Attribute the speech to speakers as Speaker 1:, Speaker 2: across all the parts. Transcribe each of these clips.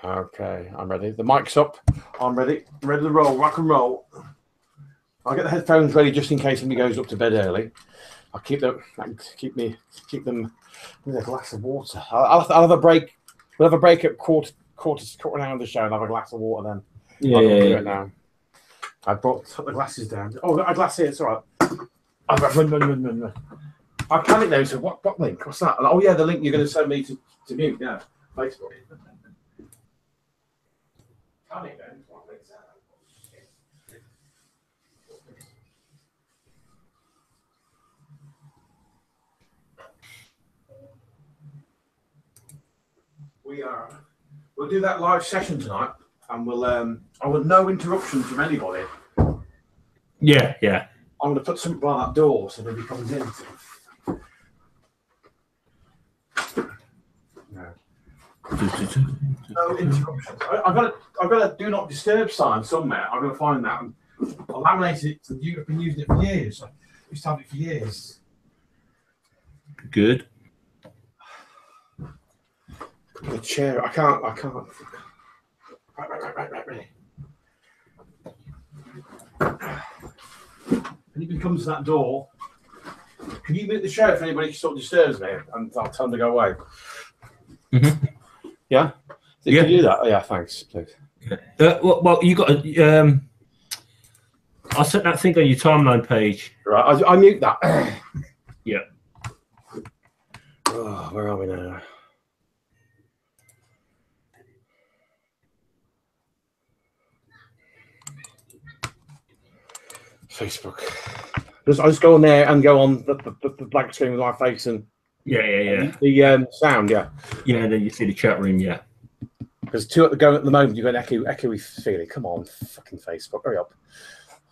Speaker 1: Okay, I'm ready. The mic's up. I'm ready. I'm ready to roll. Rock and roll. I'll get the headphones ready just in case somebody goes up to bed early. I'll keep them. Keep them with a glass of water. I'll have a break. We'll have a break at quarter an hour of the show and have a glass of water then.
Speaker 2: Yeah,
Speaker 1: I'll do it now. I brought the glasses down. Oh, I've got a glass here. It's all right. I've got run. I panicked now. So what link? What's that? Oh yeah, the link you're going to send me to mute. Yeah, Facebook. Panic then. We'll do that live session tonight, and I want no interruptions from anybody.
Speaker 2: Yeah.
Speaker 1: I'm going to put something by that door so nobody comes in. No interruptions. I've got a do not disturb sign somewhere. I'm going to find that. I laminated it. I've been using it for years. I used to have it for years.
Speaker 2: Good.
Speaker 1: The chair. I can't. Right. Anybody comes to that door, can you mute the chair if anybody sort of disturbs me, and I'll tell them to go away.
Speaker 2: Mm-hmm.
Speaker 1: Yeah. Can you do that? Oh, yeah. Thanks, please.
Speaker 2: Well, you got. I sent that thing on your timeline page.
Speaker 1: Right. I mute that.
Speaker 2: Yeah.
Speaker 1: Oh, where are we now? Facebook. I just go on there and go on the blank screen with my face and the sound, yeah.
Speaker 2: Yeah, and then you see the chat room, yeah.
Speaker 1: Because two at the go at the moment, you've got an echoey feeling. Come on, fucking Facebook, hurry up.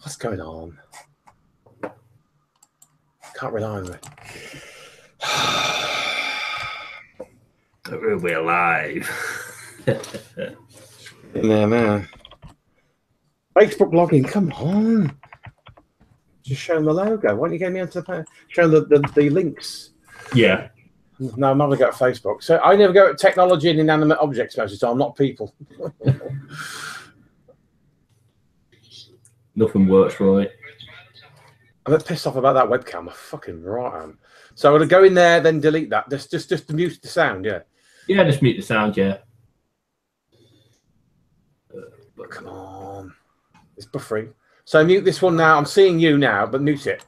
Speaker 1: What's going on? Can't rely on it.
Speaker 2: We're alive.
Speaker 1: Yeah, man. Facebook blogging, come on. Just showing the logo. Why don't you get me onto the showing the links?
Speaker 2: Yeah.
Speaker 1: No, I'm not going to go at Facebook. So I never go at technology and inanimate objects most of the time, not people.
Speaker 2: Nothing works right.
Speaker 1: I'm a bit pissed off about that webcam. I fucking right am. So I'm going to go in there, then delete that. Just to mute the sound, yeah.
Speaker 2: Yeah, just mute the sound, yeah.
Speaker 1: Come on. It's buffering. So mute this one now. I'm seeing you now, but mute it.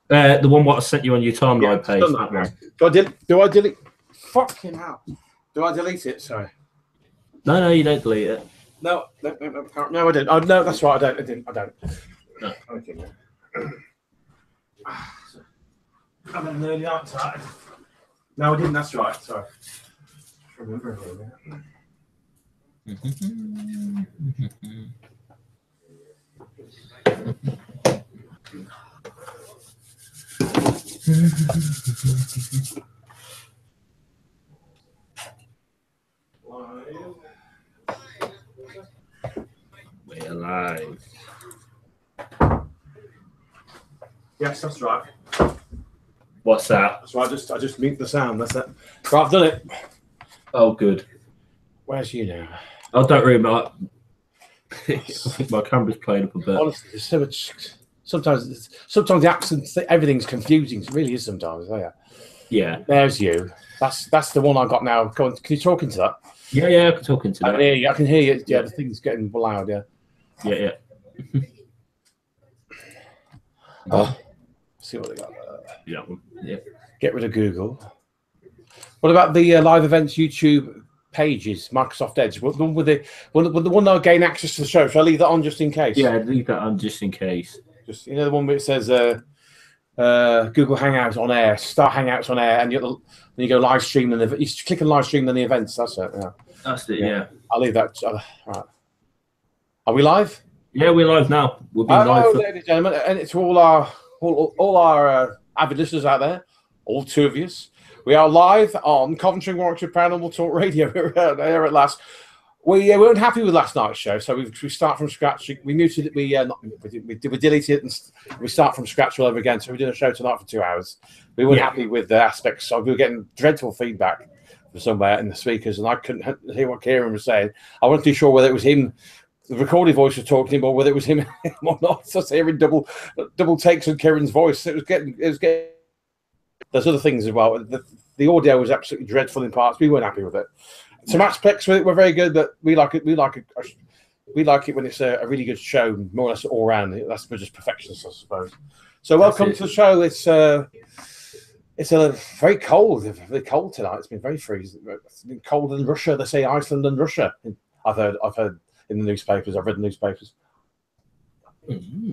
Speaker 2: The one what I sent you on your timeline page.
Speaker 1: That one. Do I delete? Fucking hell. Do I delete it? Sorry.
Speaker 2: No, you don't delete it.
Speaker 1: No, I didn't. Oh, no, that's right. I don't.
Speaker 2: No.
Speaker 1: Okay. I'm an early outside. No, I didn't. That's right. Sorry. Remember
Speaker 2: We're alive.
Speaker 1: Yes, that's right.
Speaker 2: What's that?
Speaker 1: That's right. I just mute the sound. That's it. Right, I've done it.
Speaker 2: Oh, good.
Speaker 1: Where's you now?
Speaker 2: Oh, don't worry about it. My camera's playing up a bit.
Speaker 1: Honestly, there's so much. Sometimes the accents, everything's confusing. It really is sometimes. Oh, yeah.
Speaker 2: Yeah.
Speaker 1: There's you. That's the one I got now. Go on, can you talk into that?
Speaker 2: Yeah, I can talk into that.
Speaker 1: I can hear you. Yeah, the thing's getting loud. Yeah.
Speaker 2: Yeah.
Speaker 1: See what they got there.
Speaker 2: Yeah.
Speaker 1: Get rid of Google. What about the live events YouTube pages, Microsoft Edge? The one with the one that'll gain access to the show. Shall I leave that on just in case?
Speaker 2: Yeah, leave that on just in case.
Speaker 1: Just the one where it says Google Hangouts on air, start Hangouts on air, and you go live stream and you click on live stream then the events. That's it. Yeah.
Speaker 2: That's it. Yeah.
Speaker 1: I'll leave that. Right. Are we live?
Speaker 2: Yeah, we're live now. We'll be live,
Speaker 1: ladies and gentlemen, and it's all our avid listeners out there, all two of you. We are live on Coventry&Warwickshire Paranormal Talk Radio here at last. We weren't happy with last night's show, so we start from scratch. We muted it. We deleted it, and we start from scratch all over again. So we did a show tonight for 2 hours. We weren't happy with the aspects. So we were getting dreadful feedback. somewhere in the speakers, and I couldn't hear what Kieran was saying. I wasn't too sure whether it was him, the recorded voice was talking to him, or whether it was him or not. So I was hearing double takes of Kieran's voice. It was getting. There's other things as well. The audio was absolutely dreadful in parts. We weren't happy with it. Some aspects with it were very good, but we like it. We like it when it's a really good show, more or less all around. That's just perfectionist, I suppose. So welcome to the show. It's very cold tonight. It's been very freezing. It's been cold in Russia. They say Iceland and Russia. I've heard in the newspapers. I've read the newspapers.
Speaker 2: Mm-hmm.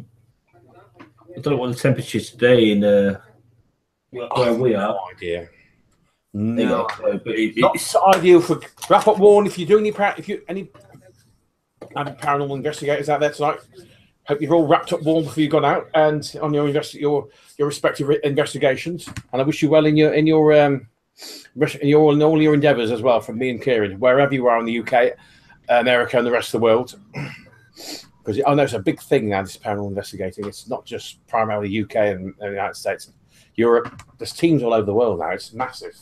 Speaker 2: I don't know what the temperature is today in where we are.
Speaker 1: No idea. No,
Speaker 2: but
Speaker 1: it's ideal for wrap up warn. If you're doing any paranormal investigators out there tonight, hope you've all wrapped up warm before you've gone out and on your respective investigations. And I wish you well in all your endeavours as well. From me and Kieran, wherever you are in the UK, America, and the rest of the world. Because I know it's a big thing now. This paranormal investigating. It's not just primarily UK and the United States, Europe. There's teams all over the world now. It's massive.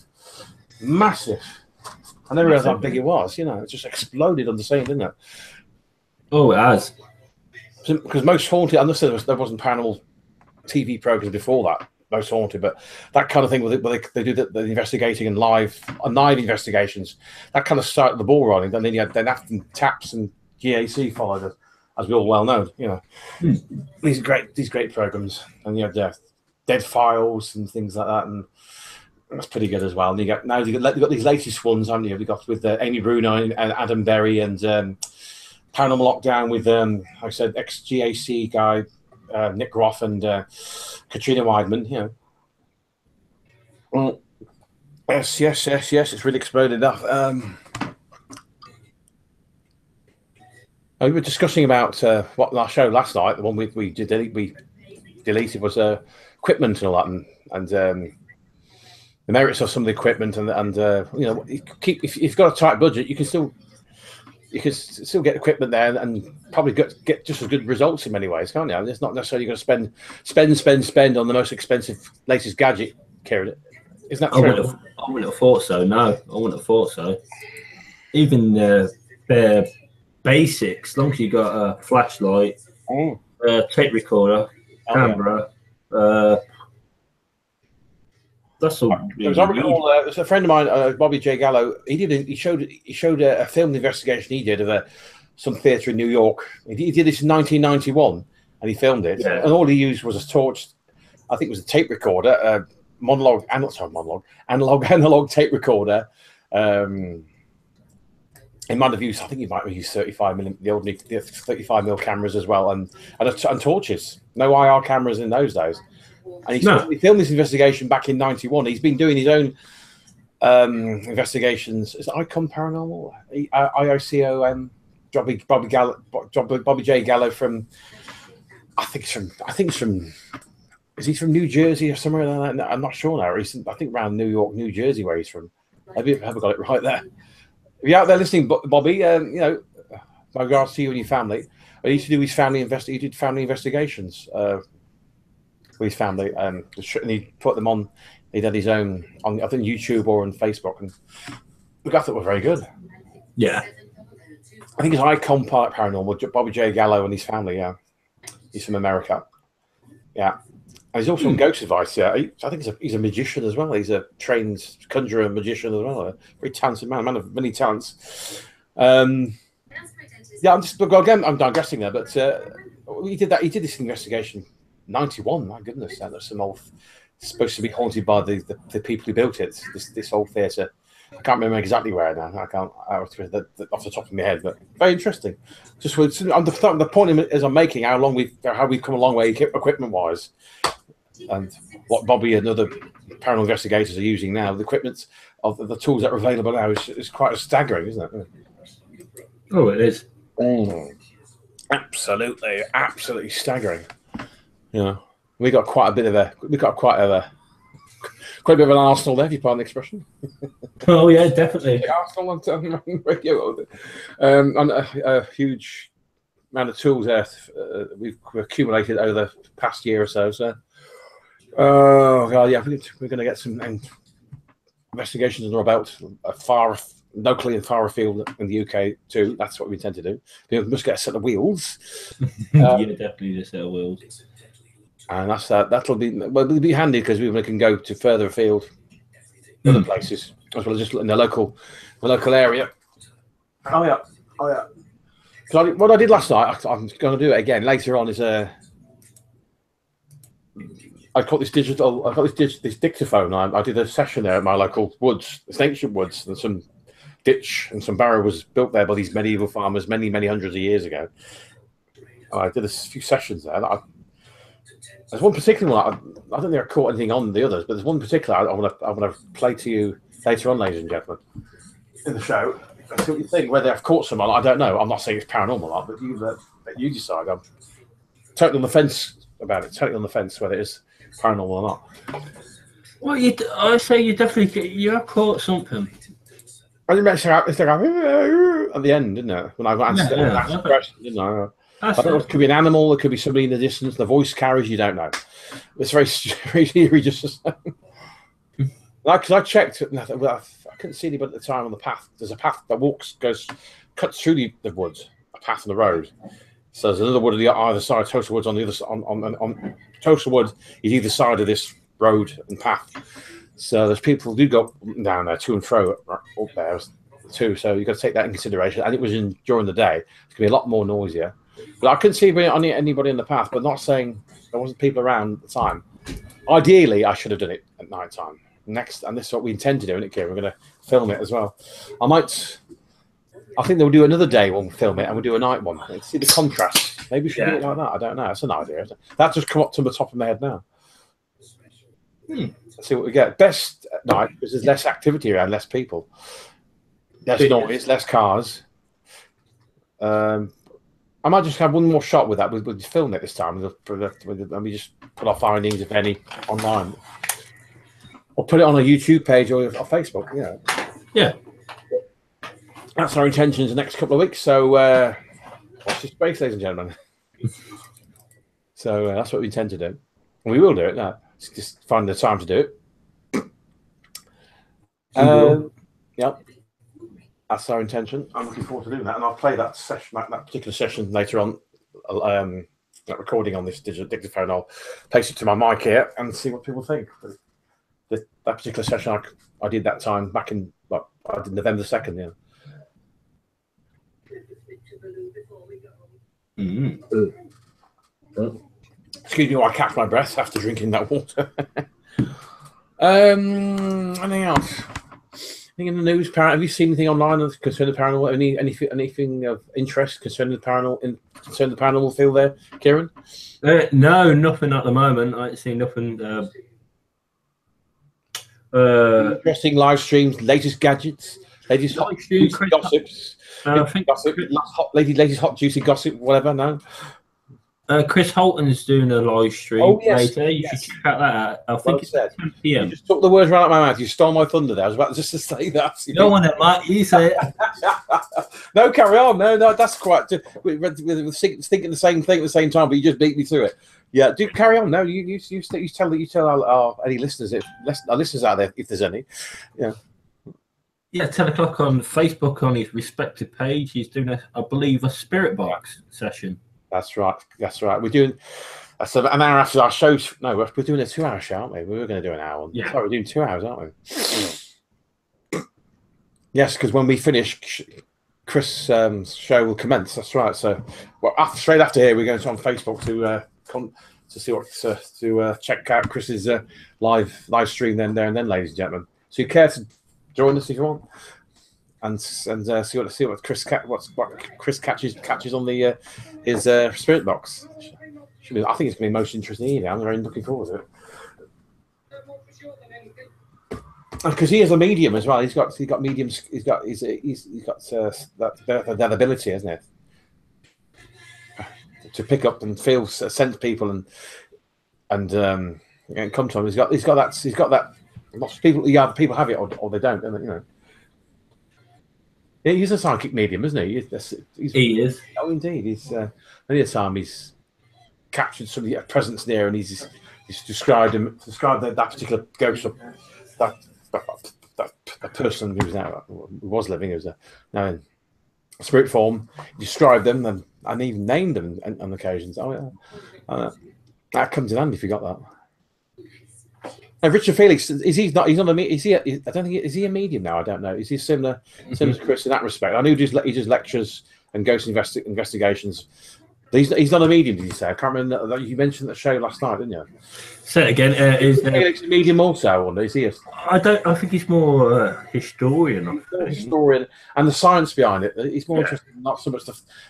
Speaker 1: I never realised how big it was. It just exploded on the scene, didn't it?
Speaker 2: Oh, it has.
Speaker 1: Because Most Haunted, I understand there wasn't paranormal TV programs before that, Most Haunted, but that kind of thing where they do the investigating and live investigations, that kind of started the ball rolling. And then you had Afton Taps and GAC followed, as we all well know. These great programs, and you had Dead Files and things like that, and that's pretty good as well. And you've got these latest ones, haven't you? You've got with Amy Bruno and Adam Berry and Paranormal Lockdown with, like I said, ex-GAC guy, Nick Groff and Katrina Weidman, Yes, it's really exploded up. We were discussing about what our show last night, the one we deleted was equipment and all that, and the merits of some of the equipment, and if you've got a tight budget, you can still get equipment there and probably get just as good results in many ways, can't you? It's not necessarily going to spend on the most expensive latest gadget, Kieran. Isn't that true?
Speaker 2: I wouldn't have thought so. No, I wouldn't have thought so. Even bare basics, as long as you got a flashlight, tape recorder, camera. That's all.
Speaker 1: There's a friend of mine, Bobby J. Gallo. He showed a film investigation he did of some theatre in New York. He did this in 1991, and he filmed it. Yeah. And all he used was a torch. I think it was a tape recorder, analog tape recorder. He might have used. I think he might have used 35mm, the old 35mm cameras as well, and torches. No IR cameras in those days. And he filmed this investigation back in '91. He's been doing his own investigations. Is it Icon Paranormal? IOCOM. Bobby J. Gallo from. I think it's from. Is he from New Jersey or somewhere like that? I'm not sure now. I think around New York, New Jersey, where he's from. Maybe I haven't got it right there. If you're out there listening, Bobby, my regards to you and your family. He used to do his family he did family investigations. With his family, and he put them on. He had his own on, I think, YouTube or on Facebook, and I thought they were very good.
Speaker 2: Yeah,
Speaker 1: I think it's Icon Paranormal. Bobby J. Gallo and his family. Yeah, he's from America. Yeah, and he's also on Ghost Advice. Yeah, I think he's a magician as well. He's a trained conjurer magician as well. A very talented man of many talents. I'm digressing there, but he did that. He did this investigation. 91, my goodness, that's some old. It's supposed to be haunted by the people who built it. This old theatre. I can't remember exactly where now. I can't off the top of my head, but very interesting. Just the point is I'm making how we've come a long way equipment wise, and what Bobby and other paranormal investigators are using now. The equipment of the tools that are available now is quite staggering, isn't it?
Speaker 2: Oh, it is.
Speaker 1: Absolutely staggering. We got quite a bit of an arsenal there, if you pardon the expression.
Speaker 2: Oh yeah, definitely.
Speaker 1: Arsenal on radio, and a huge amount of tools there we've accumulated over the past year or so. So, oh god, yeah, we're going to get some. And investigations under our belt, locally and far afield in the UK too. That's what we intend to do. We must get a set of wheels.
Speaker 2: Yeah, definitely a set of wheels.
Speaker 1: And that'll be handy because we can go to further afield, other places, as well as just in the local area. Oh yeah. So what I did last night, I'm going to do it again later on. Is I got this dictaphone. I did a session there at my local woods, it's ancient woods, and some ditch and some barrow was built there by these medieval farmers many hundreds of years ago. I did a few sessions there. There's one particular one. I don't think I caught anything on the others, but there's one particular I want to play to you later on, ladies and gentlemen, in the show. See what you think. Whether I've caught someone, I don't know. I'm not saying it's paranormal, but you decide. I'm totally on the fence about it. Totally on the fence whether it is paranormal or not.
Speaker 2: Well, I say you have caught something.
Speaker 1: I remember it's like at the end, didn't it? When I answered the question, didn't I? I don't know. It could be an animal. It could be somebody in the distance. The voice carries. You don't know. It's very eerie. Just because I checked, I couldn't see anybody at the time on the path. There's a path that cuts through the woods, a path on the road. So there's another wood on the other side. Total Wood's on the other side. On Total Wood is either side of this road and path. So there's people who do go down there to and fro up there too. So you've got to take that in consideration. And it was during the day. It's gonna be a lot more noisier. But I couldn't see anybody in the path. But not saying there wasn't people around at the time. Ideally, I should have done it at night time. And this is what we intend to do, isn't it, Kieran? We're going to film it as well. I think they'll do another day when we film it, and we'll do a night one. Let's see the contrast. Maybe we should do it like that. I don't know. That's an idea. That just come up to the top of my head now. Let's see what we get. Best at night because there's less activity around, less people, less noise, less cars. I might just have one more shot with that. We'll just film it this time, and we just put our findings, if any, online. Or put it on a YouTube page or Facebook, Yeah. That's our intentions the next couple of weeks. So watch this space, ladies and gentlemen. So that's what we intend to do. And we will do it now. Just find the time to do it. Yep. That's our intention. I'm looking forward to doing that. And I'll play that session, that particular session later on. That recording on this digital dictaphone. I'll place it to my mic here and see what people think. That particular session I did that time back in I did November 2nd, Excuse me while I catch my breath after drinking that water. Anything else? Anything in the news? Have you seen anything online concerning the paranormal? Anything of interest concerning the paranormal field there, Kieran?
Speaker 2: No, nothing at the moment. I ain't seen nothing.
Speaker 1: Interesting live streams, latest gadgets, latest hot juicy gossips. Latest hot juicy gossip, whatever. No.
Speaker 2: Chris Holton's doing a live stream later. You should check that out. I think it's 10 p.m.
Speaker 1: You just took the words right out of my mouth. You stole my thunder there. I was about just to say that.
Speaker 2: No one that might. You say it.
Speaker 1: No, carry on. No, that's quite. We're thinking the same thing at the same time, but you just beat me through it. Yeah, do carry on. No, you tell our any listeners, our listeners out there, if there's any.
Speaker 2: Yeah, 10 o'clock on Facebook on his respective page. He's doing I believe, a spirit box session. That's right.
Speaker 1: We're doing an hour after our show. No, we're doing a 2-hour show, aren't we? We were going to do an hour.
Speaker 2: Yeah.
Speaker 1: Sorry, we're doing 2 hours, aren't we? Yes, because when we finish, Chris' show will commence. That's right. So, straight after here, we're going to on Facebook to see what to check out Chris's live stream then, ladies and gentlemen. So you care to join us if you want, and see what Chris catches on the his spirit box. I think it's going to be most interesting. I'm very looking forward to it. Because he is a medium as well. He's got mediums. He's got that ability, hasn't it? To pick up and feel, sense people and come to him. He's got that. Lots of people, people have it or they don't. Yeah, he's a psychic medium, isn't he?
Speaker 2: He is.
Speaker 1: Oh, indeed. He's many a time he's captured somebody a presence there, and he's described that particular ghost or that a person who's now who was living, who's now in spirit form, described them and even named them on occasions. Oh yeah, that comes in handy if you got that. Richard Felix, is he not? He's not a. Is he? I don't think. Is he a medium now? I don't know. Is he similar to Chris in that respect? I know he does lectures and ghost investigations. He's not a medium, did you say? I can't remember. You mentioned the show last night, didn't you?
Speaker 2: Say it again.
Speaker 1: Is Felix a medium also? I wonder. Is he?
Speaker 2: I think he's more historian.
Speaker 1: Historian and the science behind it. He's more interested in not so much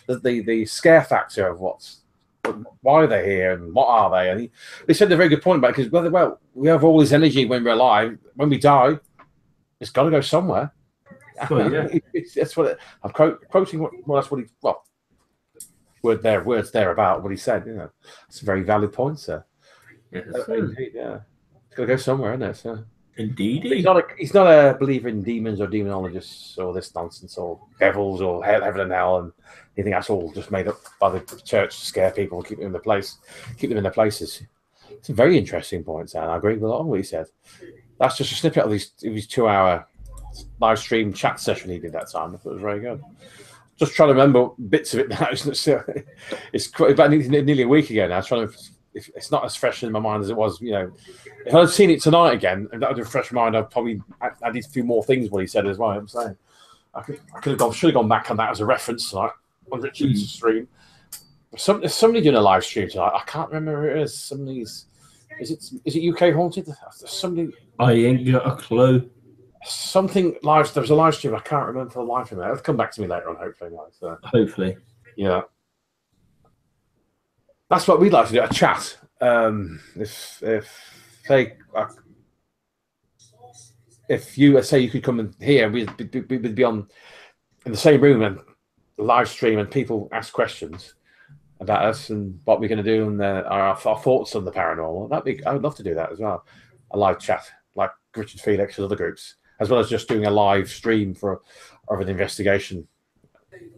Speaker 1: the scare factor of why are they here and what are they? And he said a very good point about it, because well, we have all this energy when we're alive. When we die, it's got to go somewhere.
Speaker 2: Well, yeah.
Speaker 1: That's what I'm quoting. Well, that's what he. Well, words there about what he said. You know, it's a very valid point, sir.
Speaker 2: Yes,
Speaker 1: indeed, yeah. It's got to go somewhere, isn't it? So.
Speaker 2: Indeed.
Speaker 1: He's not a believer in demons or demonologists or this nonsense or devils or heaven and hell, and you think that's all just made up by the church to scare people and keep them in their places. It's a very interesting point, Sam. I agree with a lot of what he said. That's just a snippet of his 2-hour live stream chat session he did that time. I thought it was very good. Just trying to remember bits of it now. It's about nearly a week ago now. It's not as fresh in my mind as it was, you know. If I'd seen it tonight again, and that would refresh my mind, I'd probably added a few more things what he said as well. I'm saying should have gone back on that as a reference tonight on Richard's stream. Somebody doing a live stream tonight. I can't remember who it is. Is it UK Haunted? Somebody. I
Speaker 2: ain't got a clue.
Speaker 1: Something live. There was a live stream. I can't remember for the life of me. It'll come back to me later on, hopefully. So. Hopefully. Yeah. That's what we'd like to do, a chat. If you say you could come in here, we'd be on in the same room and live stream, and people ask questions about us and what we're going to do and our thoughts on the paranormal. I would love to do that as well. A live chat like Richard Felix and other groups, as well as just doing a live stream of an investigation.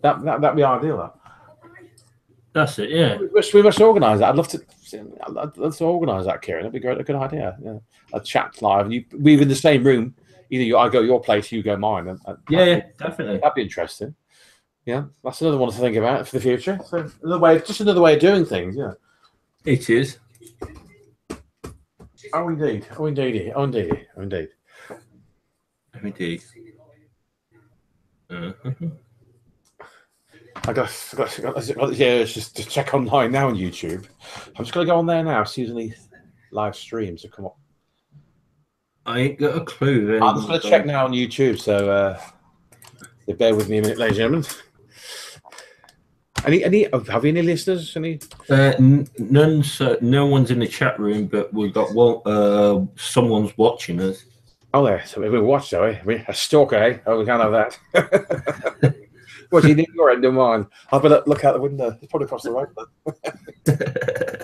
Speaker 1: That'd be ideal.
Speaker 2: That's it, yeah.
Speaker 1: We must organise that. I'd love to organise that, Kieran. That'd be great. A good idea. Yeah. A chat live, and we're in the same room. Either I go your place, you go mine.
Speaker 2: Yeah, definitely.
Speaker 1: That'd be interesting. Yeah, that's another one to think about for the future. So another way of doing things. Yeah,
Speaker 2: it is.
Speaker 1: Oh, indeed. Oh, indeed. Oh, indeed. Oh, indeed.
Speaker 2: Indeed.
Speaker 1: I got just to check online now on YouTube. I'm just going to go on there now, see if there's any live streams that come up.
Speaker 2: I ain't got a clue.
Speaker 1: I'm just going to check now on YouTube, so bear with me a minute, ladies and gentlemen. Have you any listeners? Any?
Speaker 2: None. So no one's in the chat room, but we've got someone's watching us.
Speaker 1: Oh, there. So we watch, are we? A stalker, eh? Oh, we can't have that. What do you need your end of mine? I better look out the window. It's probably across the road.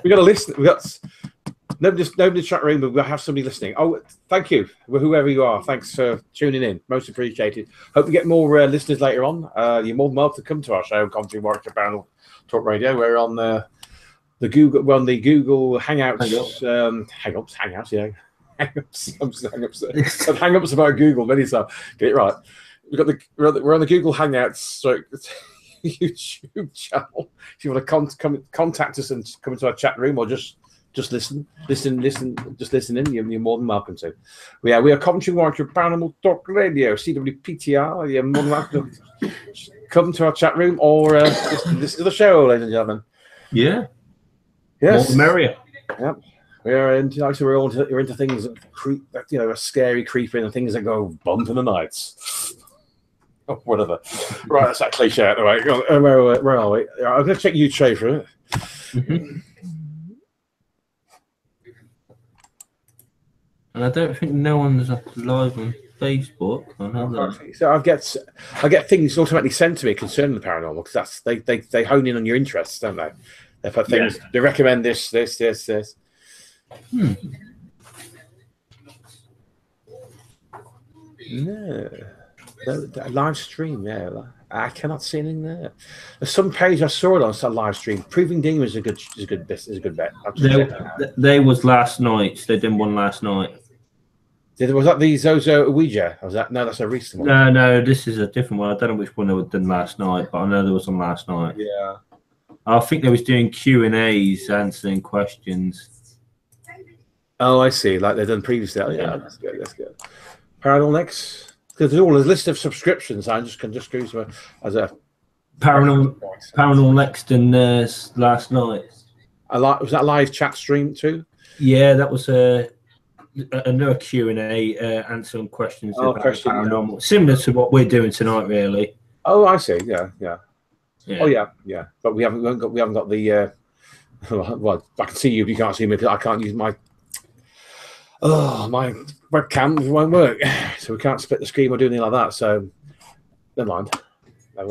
Speaker 1: We got a list. We got nobody in the chat room, but we'll have somebody listening. Oh, thank you, whoever you are. Thanks for tuning in. Most appreciated. Hope we get more listeners later on. You're more than welcome to come to our show, Coventry&Warwickshire Paranormal Talk Radio. We're on the Google Hangouts. Hangouts. Yeah, Hangouts about Google many times. Get it right. We're on the Google Hangouts YouTube channel. If you want to contact us and come into our chat room, or just listen, just listen in, you're more than welcome to. We are Coventry&Warwickshire Paranormal Talk Radio, CWPTR. You're more than welcome to come to our chat room or listen to the show, ladies and gentlemen.
Speaker 2: Yeah.
Speaker 1: Yes.
Speaker 2: More the merrier.
Speaker 1: Yep. We're into things that are scary, creepy, and things that go bump in the nights. Oh, whatever. Right, that's that cliche out the way. Where are we? I'm going to check YouTube for it.
Speaker 2: Mm-hmm. And I don't think no one's live on Facebook.
Speaker 1: So I get things automatically sent to me concerning the paranormal, because they hone in on your interests, don't they? They put things. Yeah. They recommend this. No, live stream. Yeah, I cannot see anything there. There's some page I saw it on some live stream. Proving Demons is a good bet.
Speaker 2: They was last night. They did one last night.
Speaker 1: Was that the Zozo Ouija? Was that no? That's a recent one.
Speaker 2: No, this is a different one. I don't know which one they were done last night, but I know there was one last night.
Speaker 1: Yeah.
Speaker 2: I think they was doing Q&As, answering questions.
Speaker 1: Oh, I see. Like they've done previously. Oh, yeah, that's good. That's good. Paranormal next, because there's all a list of subscriptions. I can just go to as a
Speaker 2: Paranormal next and last night.
Speaker 1: Was that live chat stream too?
Speaker 2: Yeah, that was another Q&A, answering questions about paranormal, similar to what we're doing tonight, really.
Speaker 1: Oh, I see. Yeah. Oh, yeah. But we haven't got the. Well, I can see you, but you can't see me because I can't use my. Oh, my webcam won't work, so we can't split the screen or do anything like that. So, never mind. So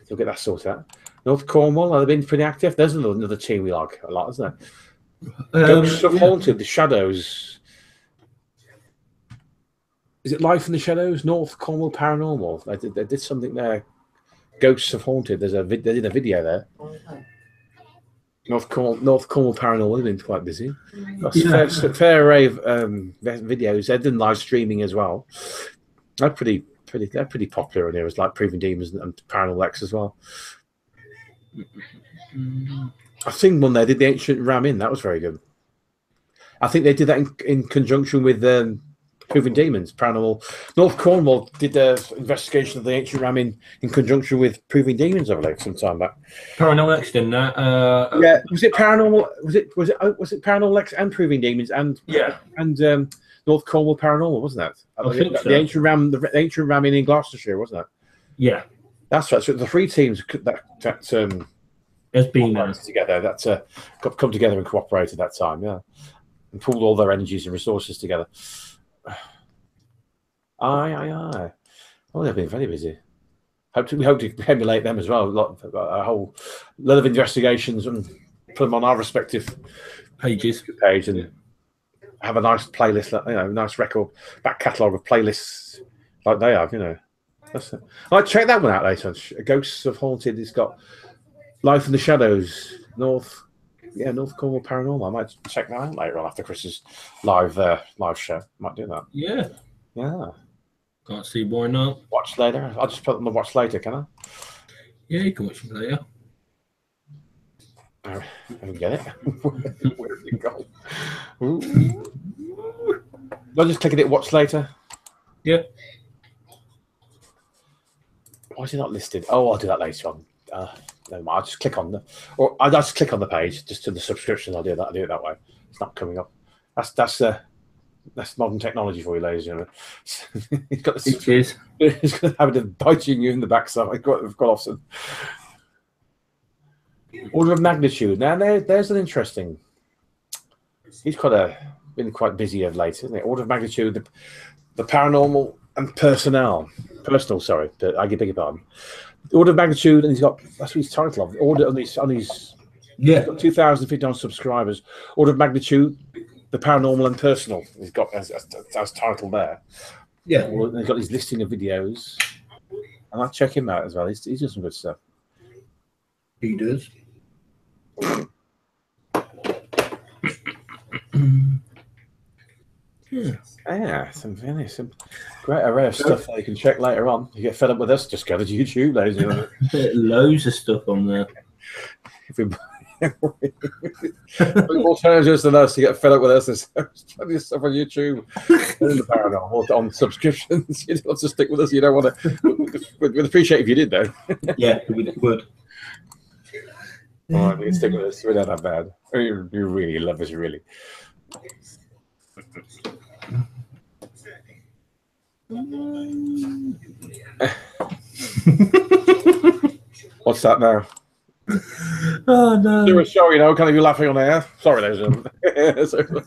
Speaker 1: we'll get that sorted out. North Cornwall, have they been pretty active? There's another team we like a lot, isn't there? Ghosts of Haunted, The Shadows. Is it Life in the Shadows? North Cornwall Paranormal. They did something there. Ghosts of Haunted. They did a video there. North Cornwall Paranormal have been quite busy. Fair array of videos. They're doing live streaming as well. They're pretty popular in here. It's like Proving Demons and Paranormal X as well. I think one they did the Ancient Ramin. That was very good. I think they did that in conjunction with Proving Demons. Paranormal North Cornwall did the investigation of the Ancient Ramin in conjunction with Proving Demons over like some time back.
Speaker 2: Paranormal X didn't that?
Speaker 1: Yeah, was it Paranormal? Was it Paranormal X and Proving Demons and North Cornwall Paranormal? Wasn't that?
Speaker 2: I think so.
Speaker 1: The Ancient Ramin in Gloucestershire, wasn't it?
Speaker 2: Yeah,
Speaker 1: that's right. So the three teams that
Speaker 2: has been
Speaker 1: together. That's come together and cooperated that time. Yeah, and pulled all their energies and resources together. Aye. Oh, they've been very busy. We hope to emulate them as well. A whole lot of investigations and put them on our respective page and have a nice playlist, nice record back catalogue of playlists like they have, I'll check that one out later. Ghosts of Haunted. It's got Life in the Shadows, North Cornwall Paranormal. I might check that out later on after Chris's live show. Might do that. Yeah.
Speaker 2: Can't see why not.
Speaker 1: Watch later. I'll just put them on watch later, can I?
Speaker 2: Yeah, you can watch them later.
Speaker 1: I don't get it. Where did it go? I'll just click at it. Watch later.
Speaker 2: Yeah.
Speaker 1: Why is it not listed? Oh, I'll do that later on. Never mind. I'll just click on I'll just click on the page just to the subscription. I'll do it that way. It's not coming up. That's modern technology for you, ladies and gentlemen. He's got the
Speaker 2: He's
Speaker 1: got the habit of biting you in the backside quite often. Order of Magnitude. Now there's an interesting. He's been quite busy of late, isn't it? Order of Magnitude, the paranormal and personal. Sorry, I beg your pardon. Order of Magnitude, and that's what his title of. Order on his he's got 2,059 subscribers. Order of Magnitude, the paranormal and personal. He's got as title there.
Speaker 2: Yeah,
Speaker 1: and he's got his listing of videos, and I'll check him out as well. He's doing some good stuff.
Speaker 2: He does.
Speaker 1: Some great array of stuff that you can check later on. You get fed up with us, just go to YouTube, ladies and gentlemen.
Speaker 2: Loads of stuff on there.
Speaker 1: Alternatives than us to get fed up with us. There's plenty of stuff on YouTube in the paranormal on subscriptions. You don't have to stick with us. You don't want to. We'd appreciate if you did, though.
Speaker 2: Yeah, we would.
Speaker 1: All right, we can stick with us. We're not that bad. You really love us, really. What's that now?
Speaker 2: Oh no!
Speaker 1: Do a show, kind of you laughing on air. Sorry, ladies and gentlemen.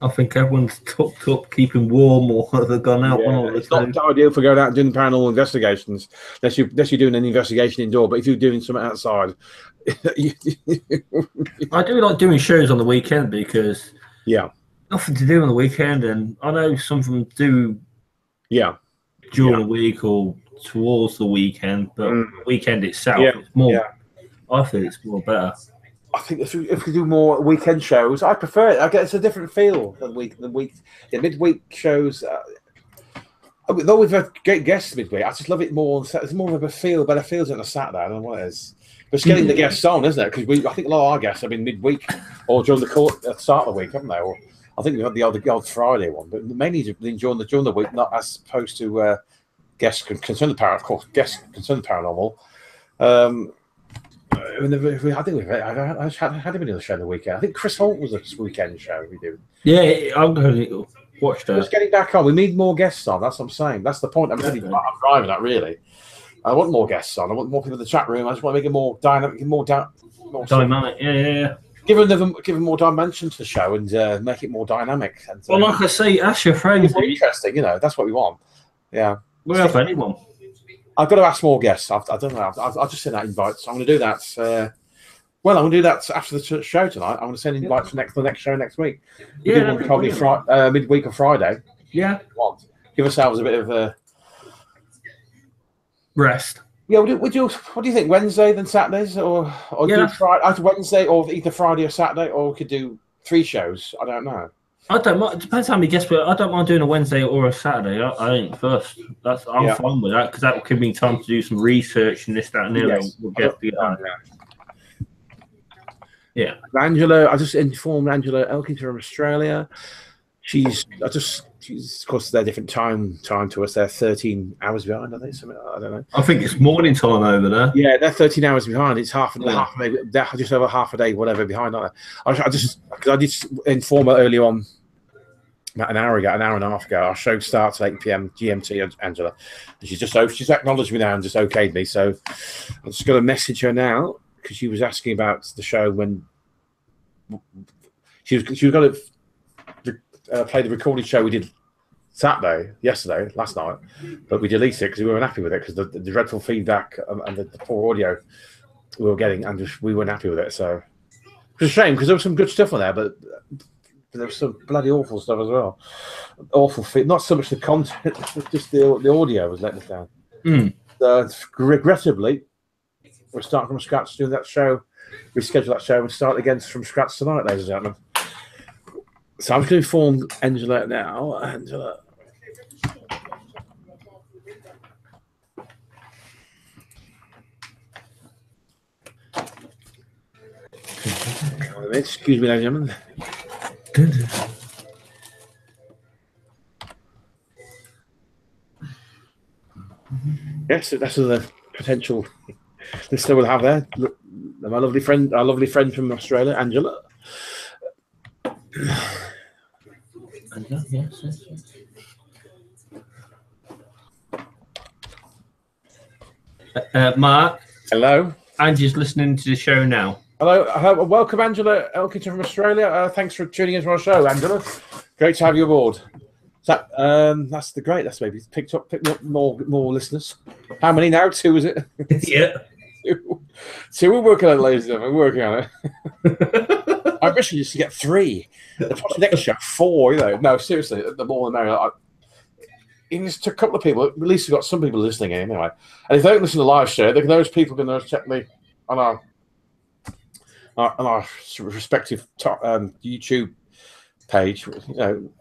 Speaker 2: I think everyone's tucked up, keeping warm, or they've gone out.
Speaker 1: It's not ideal for going out and doing paranormal investigations unless you're doing an investigation indoor. But if you're doing something outside,
Speaker 2: I do like doing shows on the weekend because nothing to do on the weekend, and I know some of them do during the week or towards the weekend, but the weekend itself it's more. I think it's more better.
Speaker 1: I think if we do more weekend shows, I prefer it. I guess it's a different feel than the midweek shows. Though we've had great guests midweek, I just love it more. It's more of a better feels than a Saturday. I don't know what it is. But it's getting the guests on, isn't it? Because I think a lot of our guests have been midweek or during the start of the week, haven't they? Or I think we've had the odd Friday one, but mainly during the week, not as opposed to guests concerned the paranormal. I think I had him in the show the weekend. I think Chris Holt was a weekend show we do.
Speaker 2: Yeah, I'm going to watch that.
Speaker 1: Just getting back on. We need more guests on. That's what I'm saying. That's the point I'm driving at, really. I want more guests on. I want more people in the chat room. I just want to make it more dynamic, more
Speaker 2: dynamic. Yeah.
Speaker 1: Give them more dimension to the show and make it more dynamic. And,
Speaker 2: well, like I say, ask your friends.
Speaker 1: More interesting, that's what we want. Yeah.
Speaker 2: We'll have anyone.
Speaker 1: I've got to ask more guests. I don't know. I'll just send out invites. I'm going to do that. I'm going to do that after the show tonight. I'm going to send invites for the next show next week.
Speaker 2: Yeah,
Speaker 1: probably midweek or Friday.
Speaker 2: Yeah.
Speaker 1: Give ourselves a bit of
Speaker 2: rest.
Speaker 1: Yeah, what do you think? Wednesday then Saturdays, or do Friday? Either Wednesday or either Friday or Saturday, or we could do 3 shows. I don't know.
Speaker 2: I don't mind. It depends how many guests, but I don't mind doing a Wednesday or a Saturday. I think first. I'm fine with that because that will give me time to do some research and this, that, and the other.
Speaker 1: Yes.
Speaker 2: We'll get yeah.
Speaker 1: Angela, I just informed Angela Elkington from Australia. She's of course they're different time to us. They're 13 hours behind, I think. I don't know.
Speaker 2: I think it's morning time over there.
Speaker 1: Yeah, they're 13 hours behind. It's half a day. They're just over half a day, whatever, behind, aren't they? I did inform her earlier on, about an hour and a half ago. Our show starts at 8 p.m. GMT, Angela. And she's acknowledged me now and just okayed me. So I'm just going to message her now because she was asking about the show when she was going to play the recorded show we did last night, but we deleted it because we weren't happy with it because the dreadful feedback and the poor audio we were getting, and we weren't happy with it. So it's a shame because there was some good stuff on there, but there was some bloody awful stuff as well. Awful feed, not so much the content, just the audio was letting us down. Regrettably, we're starting from scratch doing that show. We schedule that show and start again from scratch tonight, ladies and gentlemen. So I'm just going to inform Angela now. Angela. Excuse me, ladies and gentlemen. Yes, that's the potential listener we'll have there. My lovely friend, our lovely friend from Australia, Angela.
Speaker 2: Yes. Mark.
Speaker 1: Hello.
Speaker 2: Angie's listening to the show now.
Speaker 1: Hello. Welcome, Angela Elkington from Australia. Thanks for tuning into our show, Angela. Great to have you aboard. That's great. That's maybe picked up more listeners. How many now? 2, is it?
Speaker 2: Yeah.
Speaker 1: 2. We're working on it, ladies and gentlemen. We're working on it. I wish you used to get 3. The next show 4. No, seriously, the more the merrier. Even just a couple of people. At least we've got some people listening anyway. And if they don't listen to the live show, those people can check me on our respective YouTube page,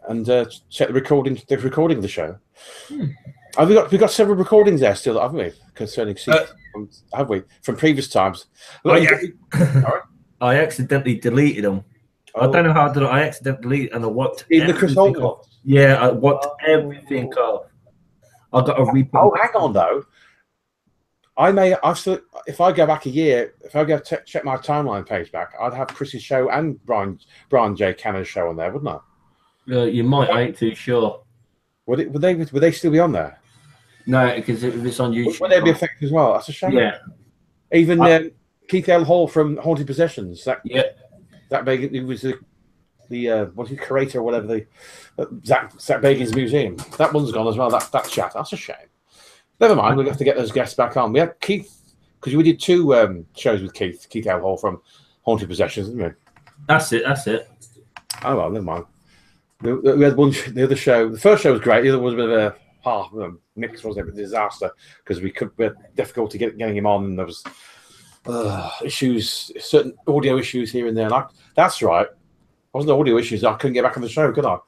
Speaker 1: and check the recording of the show. We've got several recordings there still, haven't we? Concerning have we from previous times?
Speaker 2: I accidentally deleted them. I don't know how I did it. I accidentally deleted and I wiped
Speaker 1: even the Chris Holt off.
Speaker 2: Yeah, I wiped everything off. I got a replay.
Speaker 1: Oh, hang on though. If I go back a year, if I go check my timeline page back, I'd have Chris's show and Brian J. Cannon's show on there, wouldn't I?
Speaker 2: You might. I ain't too sure.
Speaker 1: Would they still be on there?
Speaker 2: No, because if it's on YouTube,
Speaker 1: would they be affected as well? That's a shame.
Speaker 2: Yeah.
Speaker 1: Even Keith L. Hall from Haunted Possessions. That big. He was the curator or whatever, the Zach Bagan's museum. That one's gone as well. That chat. That's a shame. Never mind. We'll have to get those guests back on. We had Keith because we did 2 shows with Keith L. Hall from Haunted Possessions, didn't we?
Speaker 2: That's it.
Speaker 1: Oh well, never mind. We had one. The other show. The first show was great. The other was a bit of a half mix, wasn't it? A disaster because we had difficulty getting him on, and there was issues, certain audio issues here and there. Like, that's right. Wasn't the audio issues? I couldn't get back on the show, could I?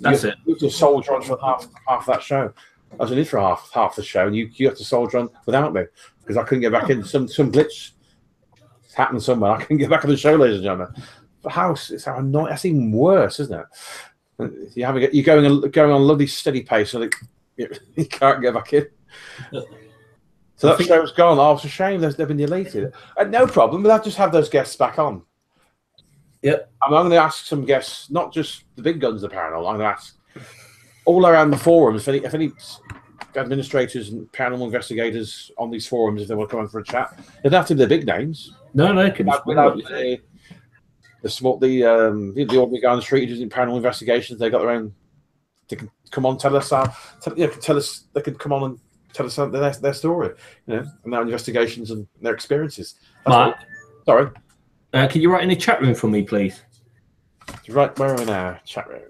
Speaker 2: That's it.
Speaker 1: You have to soldier on for half that show. I was in it for half the show, and you have to soldier on without me because I couldn't get back in. Some glitch happened somewhere. I couldn't get back on the show, ladies and gentlemen. But it's how annoying. That's even worse, isn't it? You're going on a lovely steady pace, and you can't get back in. So that show's gone. Oh, it's a shame they've been deleted. No problem. We'll just have those guests back on.
Speaker 2: Yep.
Speaker 1: I'm going to ask some guests, not just the big guns of the paranormal. I'm going to ask all around the forums if any administrators and paranormal investigators on these forums, if they want to come on for a chat. They don't have to be the big names.
Speaker 2: No, they can.
Speaker 1: The ordinary guy on the street who's in paranormal investigations. They got their own. They can come on, tell us. Tell us. They can come on and tell us their story, and their investigations and their experiences.
Speaker 2: Mark,
Speaker 1: sorry.
Speaker 2: Can you write in the chat room for me, please?
Speaker 1: Right, where are we now? Chat room.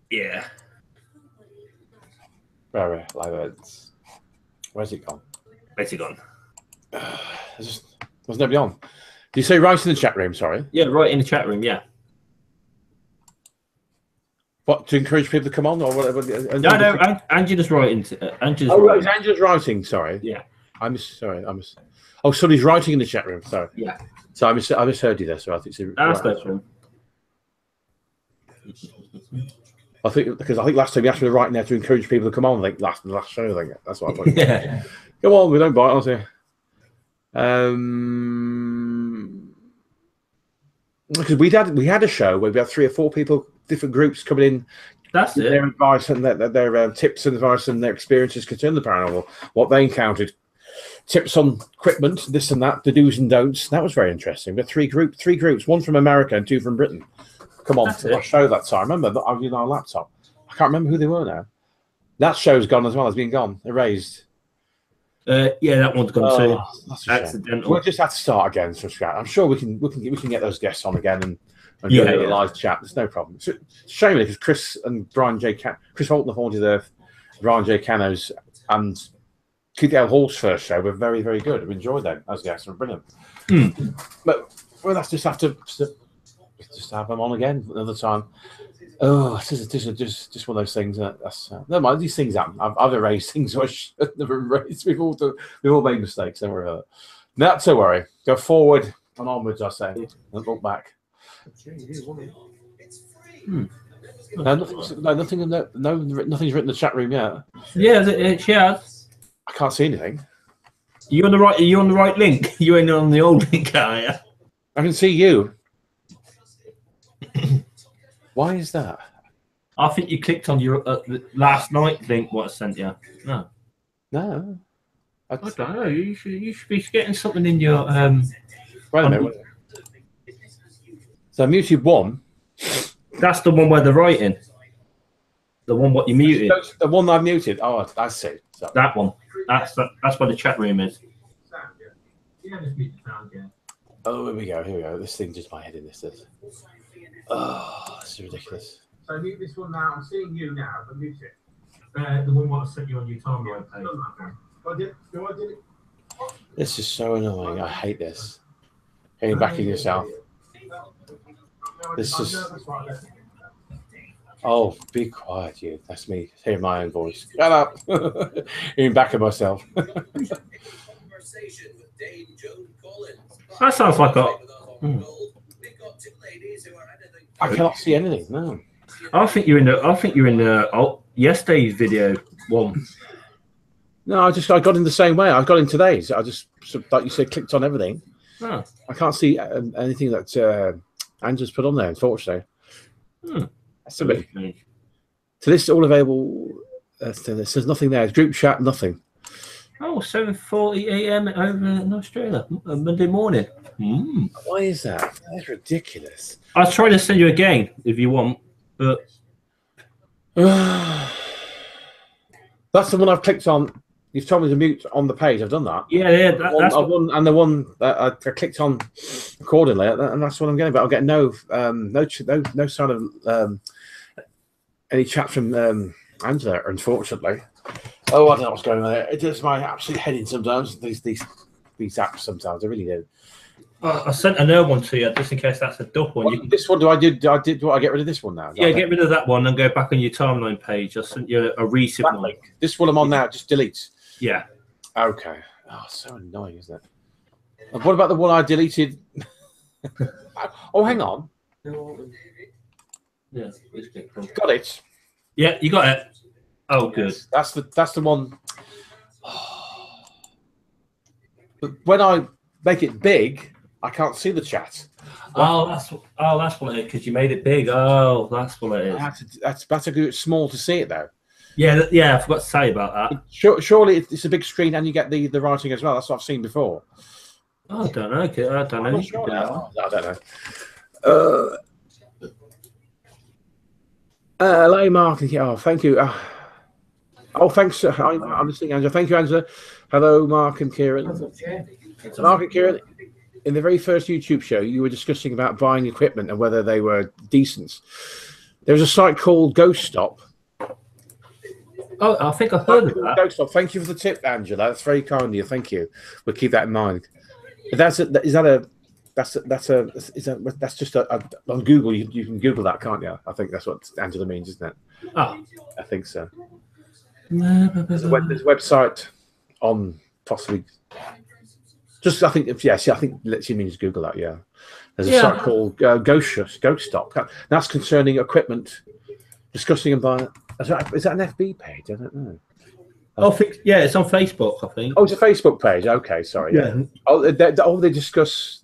Speaker 2: Yeah.
Speaker 1: Where are we? Live events. Where's it gone?
Speaker 2: Where's it gone?
Speaker 1: There's nobody on. Did you say right in the chat room? Sorry.
Speaker 2: Yeah, right in the chat room. Yeah.
Speaker 1: What, to encourage people to come on or whatever?
Speaker 2: No, Angela's writing. Angela's
Speaker 1: writing. Angela's writing. Sorry.
Speaker 2: Yeah.
Speaker 1: Oh, somebody's writing in the chat room. Sorry.
Speaker 2: Yeah.
Speaker 1: So I misheard you there. So I think
Speaker 2: that's true.
Speaker 1: I think last time you asked me to write in there to encourage people to come on. I think last show. I think that's what I thought.
Speaker 2: Yeah.
Speaker 1: Come on, we don't bite, honestly. Because we had a show where we had 3 or 4 people, different groups coming in.
Speaker 2: That's it.
Speaker 1: Their advice and their tips and advice and their experiences concerning the paranormal, what they encountered, tips on equipment, this and that, the do's and don'ts. That was very interesting. We had 3 groups, 1 from America and 2 from Britain. Come on, to our show that time. Remember, I was on our laptop. I can't remember who they were now. That show's gone as well. It's been gone, erased.
Speaker 2: Yeah, that one's gone too.
Speaker 1: That's accidental. We'll just have to start again from scratch. I'm sure we can get those guests on again and do a live chat. There's no problem. It's a shame because Chris and Brian J. Chris Holton of Haunted Earth, Brian J. Cano's, and Keith L. Hall's first show were very, very good. We enjoyed them as guests. They were brilliant. But we'll just have to have them on again another time. Oh, this is just one of those things. Never mind. These things happen. I've erased things I should never erased. We've all made mistakes. Don't worry about it. Not to worry. Go forward and onwards. I say. Don't look back. Nothing's written in the chat room yet.
Speaker 2: Yeah.
Speaker 1: I can't see anything.
Speaker 2: Are you on the right link? You ain't on the old link, are you?
Speaker 1: I can see you. Why is that?
Speaker 2: I think you clicked on your last night link. What I sent you? No.
Speaker 1: I
Speaker 2: don't know. You should be getting something in your.
Speaker 1: Wait a minute. So I muted 1.
Speaker 2: That's the one where they're writing. The one what you muted.
Speaker 1: The one I've muted. Oh, I see. So.
Speaker 2: That one. That's where the chat room is.
Speaker 1: Oh, here we go. This thing just my head in this. Oh, this is ridiculous.
Speaker 3: So mute this one now. I'm seeing you now, but mute it. The one what I sent you on your timeline page. I did it.
Speaker 1: This is so annoying. I hate this. Getting back in yourself. This is. Oh, be quiet, you. That's me. Hearing my own voice. Shut up. Hearing back of myself.
Speaker 2: That sounds like a.
Speaker 1: I cannot see anything. No.
Speaker 2: I think you're in the yesterday's video one.
Speaker 1: No, I got in the same way. I got in today's. I just, like you said, clicked on everything.
Speaker 2: Oh.
Speaker 1: I can't see anything that Angela's put on there, unfortunately. That's a bit. So this is all available. There's nothing there. Group chat, nothing.
Speaker 2: Oh, 7:40 a.m. over in Australia, Monday morning.
Speaker 1: Why is that? That's ridiculous.
Speaker 2: I'll try to send you again if you want, but
Speaker 1: that's the one I've clicked on. You've told me to mute on the page. I've done that.
Speaker 2: Yeah.
Speaker 1: That's the one I clicked on accordingly, and that's what I'm getting. But I'll get no sign of any chat from Angela, unfortunately. Oh, I don't know what's going on there. It does my absolute head in sometimes. These these apps sometimes. I really do.
Speaker 2: I sent another one to you just in case that's a duck one.
Speaker 1: What, this one, do I get rid of this one now?
Speaker 2: Yeah, get rid of that one and go back on your timeline page. I sent you a recent one.
Speaker 1: Link. This one I'm on now, just delete.
Speaker 2: Yeah.
Speaker 1: Okay. Oh, so annoying, isn't it? And what about the one I deleted? Oh, hang on.
Speaker 2: Yeah.
Speaker 1: Got it.
Speaker 2: Yeah, you got it. Oh, good.
Speaker 1: That's the one. But when I make it big, I can't see the chat.
Speaker 2: That's what it is, because you made it big. Oh, that's what it is.
Speaker 1: That's better do it small to see it though.
Speaker 2: Yeah, I forgot to say about that.
Speaker 1: Surely it's a big screen and you get the writing as well. That's what I've seen before.
Speaker 2: Oh, I don't know. I don't know.
Speaker 1: I don't know. Hello, Mark. Oh, thank you. Oh, thanks. I'm listening, Angela. Thank you, Angela. Hello, Mark and Kieran. Mark and Kieran, in the very first YouTube show, you were discussing about buying equipment and whether they were decent. There's a site called Ghost Stop.
Speaker 2: Oh, I think I've heard of that.
Speaker 1: Ghost Stop. Thank you for the tip, Angela. That's very kind of you. Thank you. We'll keep that in mind. That's just on Google. You can Google that, can't you? I think that's what Angela means, isn't it?
Speaker 2: Oh,
Speaker 1: I think so. There's a website on possibly. Just I think I think she means Google that. Yeah, there's a site called Ghost Stop. That's concerning equipment, discussing and buying. Is that an FB page? I don't know.
Speaker 2: It's on Facebook, I think.
Speaker 1: Oh, it's a Facebook page. Okay, sorry.
Speaker 2: Yeah.
Speaker 1: They're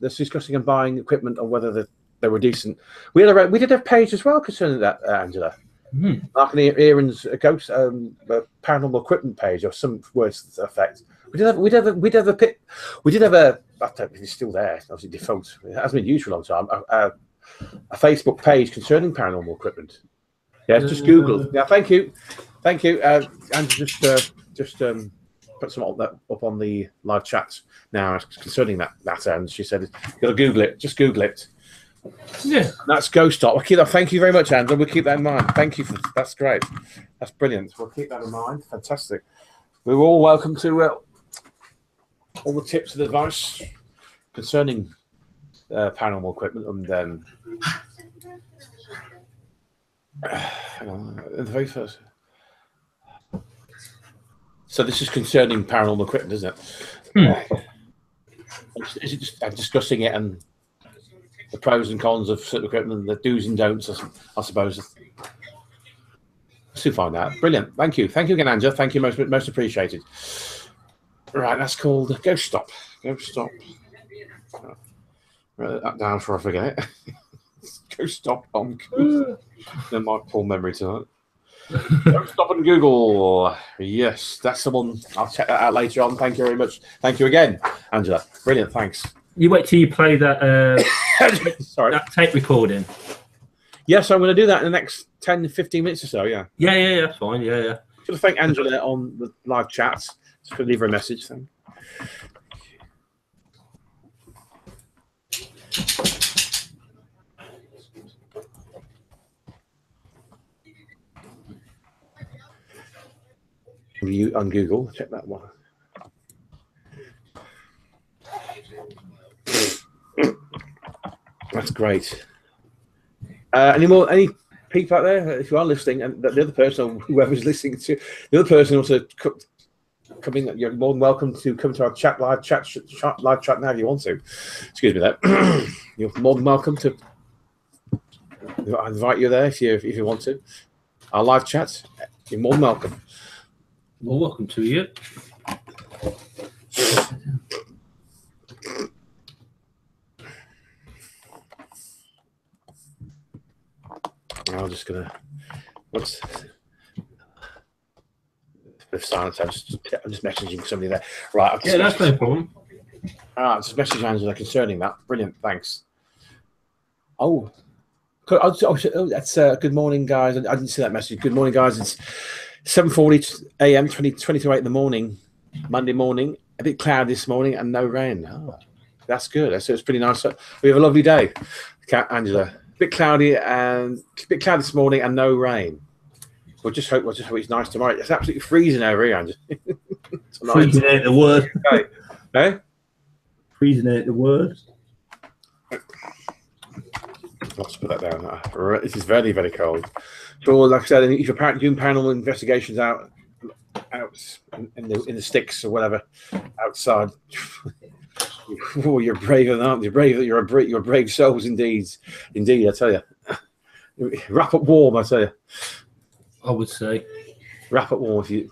Speaker 1: discussing and buying equipment or whether they were decent. We did a page as well concerning that, Angela.
Speaker 2: Mm-hmm.
Speaker 1: Mark and Aaron's ghost paranormal equipment page or some words to that effect. We did have a. I don't think it's still there. Obviously, default. It hasn't been used for a long time. A Facebook page concerning paranormal equipment. Yeah, just Google. Yeah, thank you. And just put some up on the live chat now concerning that. And she said, "You got to Google it. Just Google it."
Speaker 2: Yeah,
Speaker 1: that's Ghost Stop. We'll keep that. Thank you very much, Andrew. We'll keep that in mind. Thank you that's great. That's brilliant. We'll keep that in mind. Fantastic. We're all welcome to all the tips and advice concerning paranormal equipment and hang on, the very first. So this is concerning paranormal equipment, isn't it? Is it just discussing it and the pros and cons of certain equipment and the do's and don'ts, I suppose. Let's find out. Brilliant. Thank you. Thank you again, Angela. Thank you. Most appreciated. Right, that's called Ghost Stop. Ghost Stop. Write that down before I forget it. Ghost Stop on Google. Then my poor memory tonight. Ghost Stop on Google. Yes, that's the one. I'll check that out later on. Thank you very much. Thank you again, Angela. Brilliant. Thanks.
Speaker 2: You wait till you play that
Speaker 1: sorry,
Speaker 2: that tape recording.
Speaker 1: Yes, I'm going to do that in the next 10, 15 minutes or so, yeah.
Speaker 2: Yeah, that's fine, yeah.
Speaker 1: Just thank Angela on the live chats. Just leave her a message. Thing. You on Google, check that one. That's great. Any people out there, if you are listening, and the other person, or whoever's listening to, the other person also coming, you're more than welcome to come to our live chat now if you want to. Excuse me, that you're more than welcome to. I invite you there if you want to. Our live chats, you're more than welcome.
Speaker 2: Well, welcome to you.
Speaker 1: I'm just gonna. What's with silence? I'm just messaging somebody there. Right.
Speaker 2: Yeah, that's no problem.
Speaker 1: Just message Angela concerning that. Brilliant. Thanks. Oh, that's good morning, guys. I didn't see that message. Good morning, guys. It's 7:40 a.m. 22 in the morning, Monday morning. A bit cloudy this morning and no rain. Oh, that's good. So it's pretty nice. We have a lovely day, Angela. A bit cloudy this morning and no rain. We'll just hope it's nice tomorrow. It's absolutely freezing over here, Angela.
Speaker 2: Freezing ain't the word.
Speaker 1: Okay. Eh?
Speaker 2: freezing out the word.
Speaker 1: Let's put that down. This is very, very cold. So, like I said, if you're doing paranormal investigations out in the sticks or whatever outside, oh, you're brave, aren't you? You're brave souls indeed. Indeed, I tell you. Wrap up warm, I tell you.
Speaker 2: I would say.
Speaker 1: Wrap up warm. It's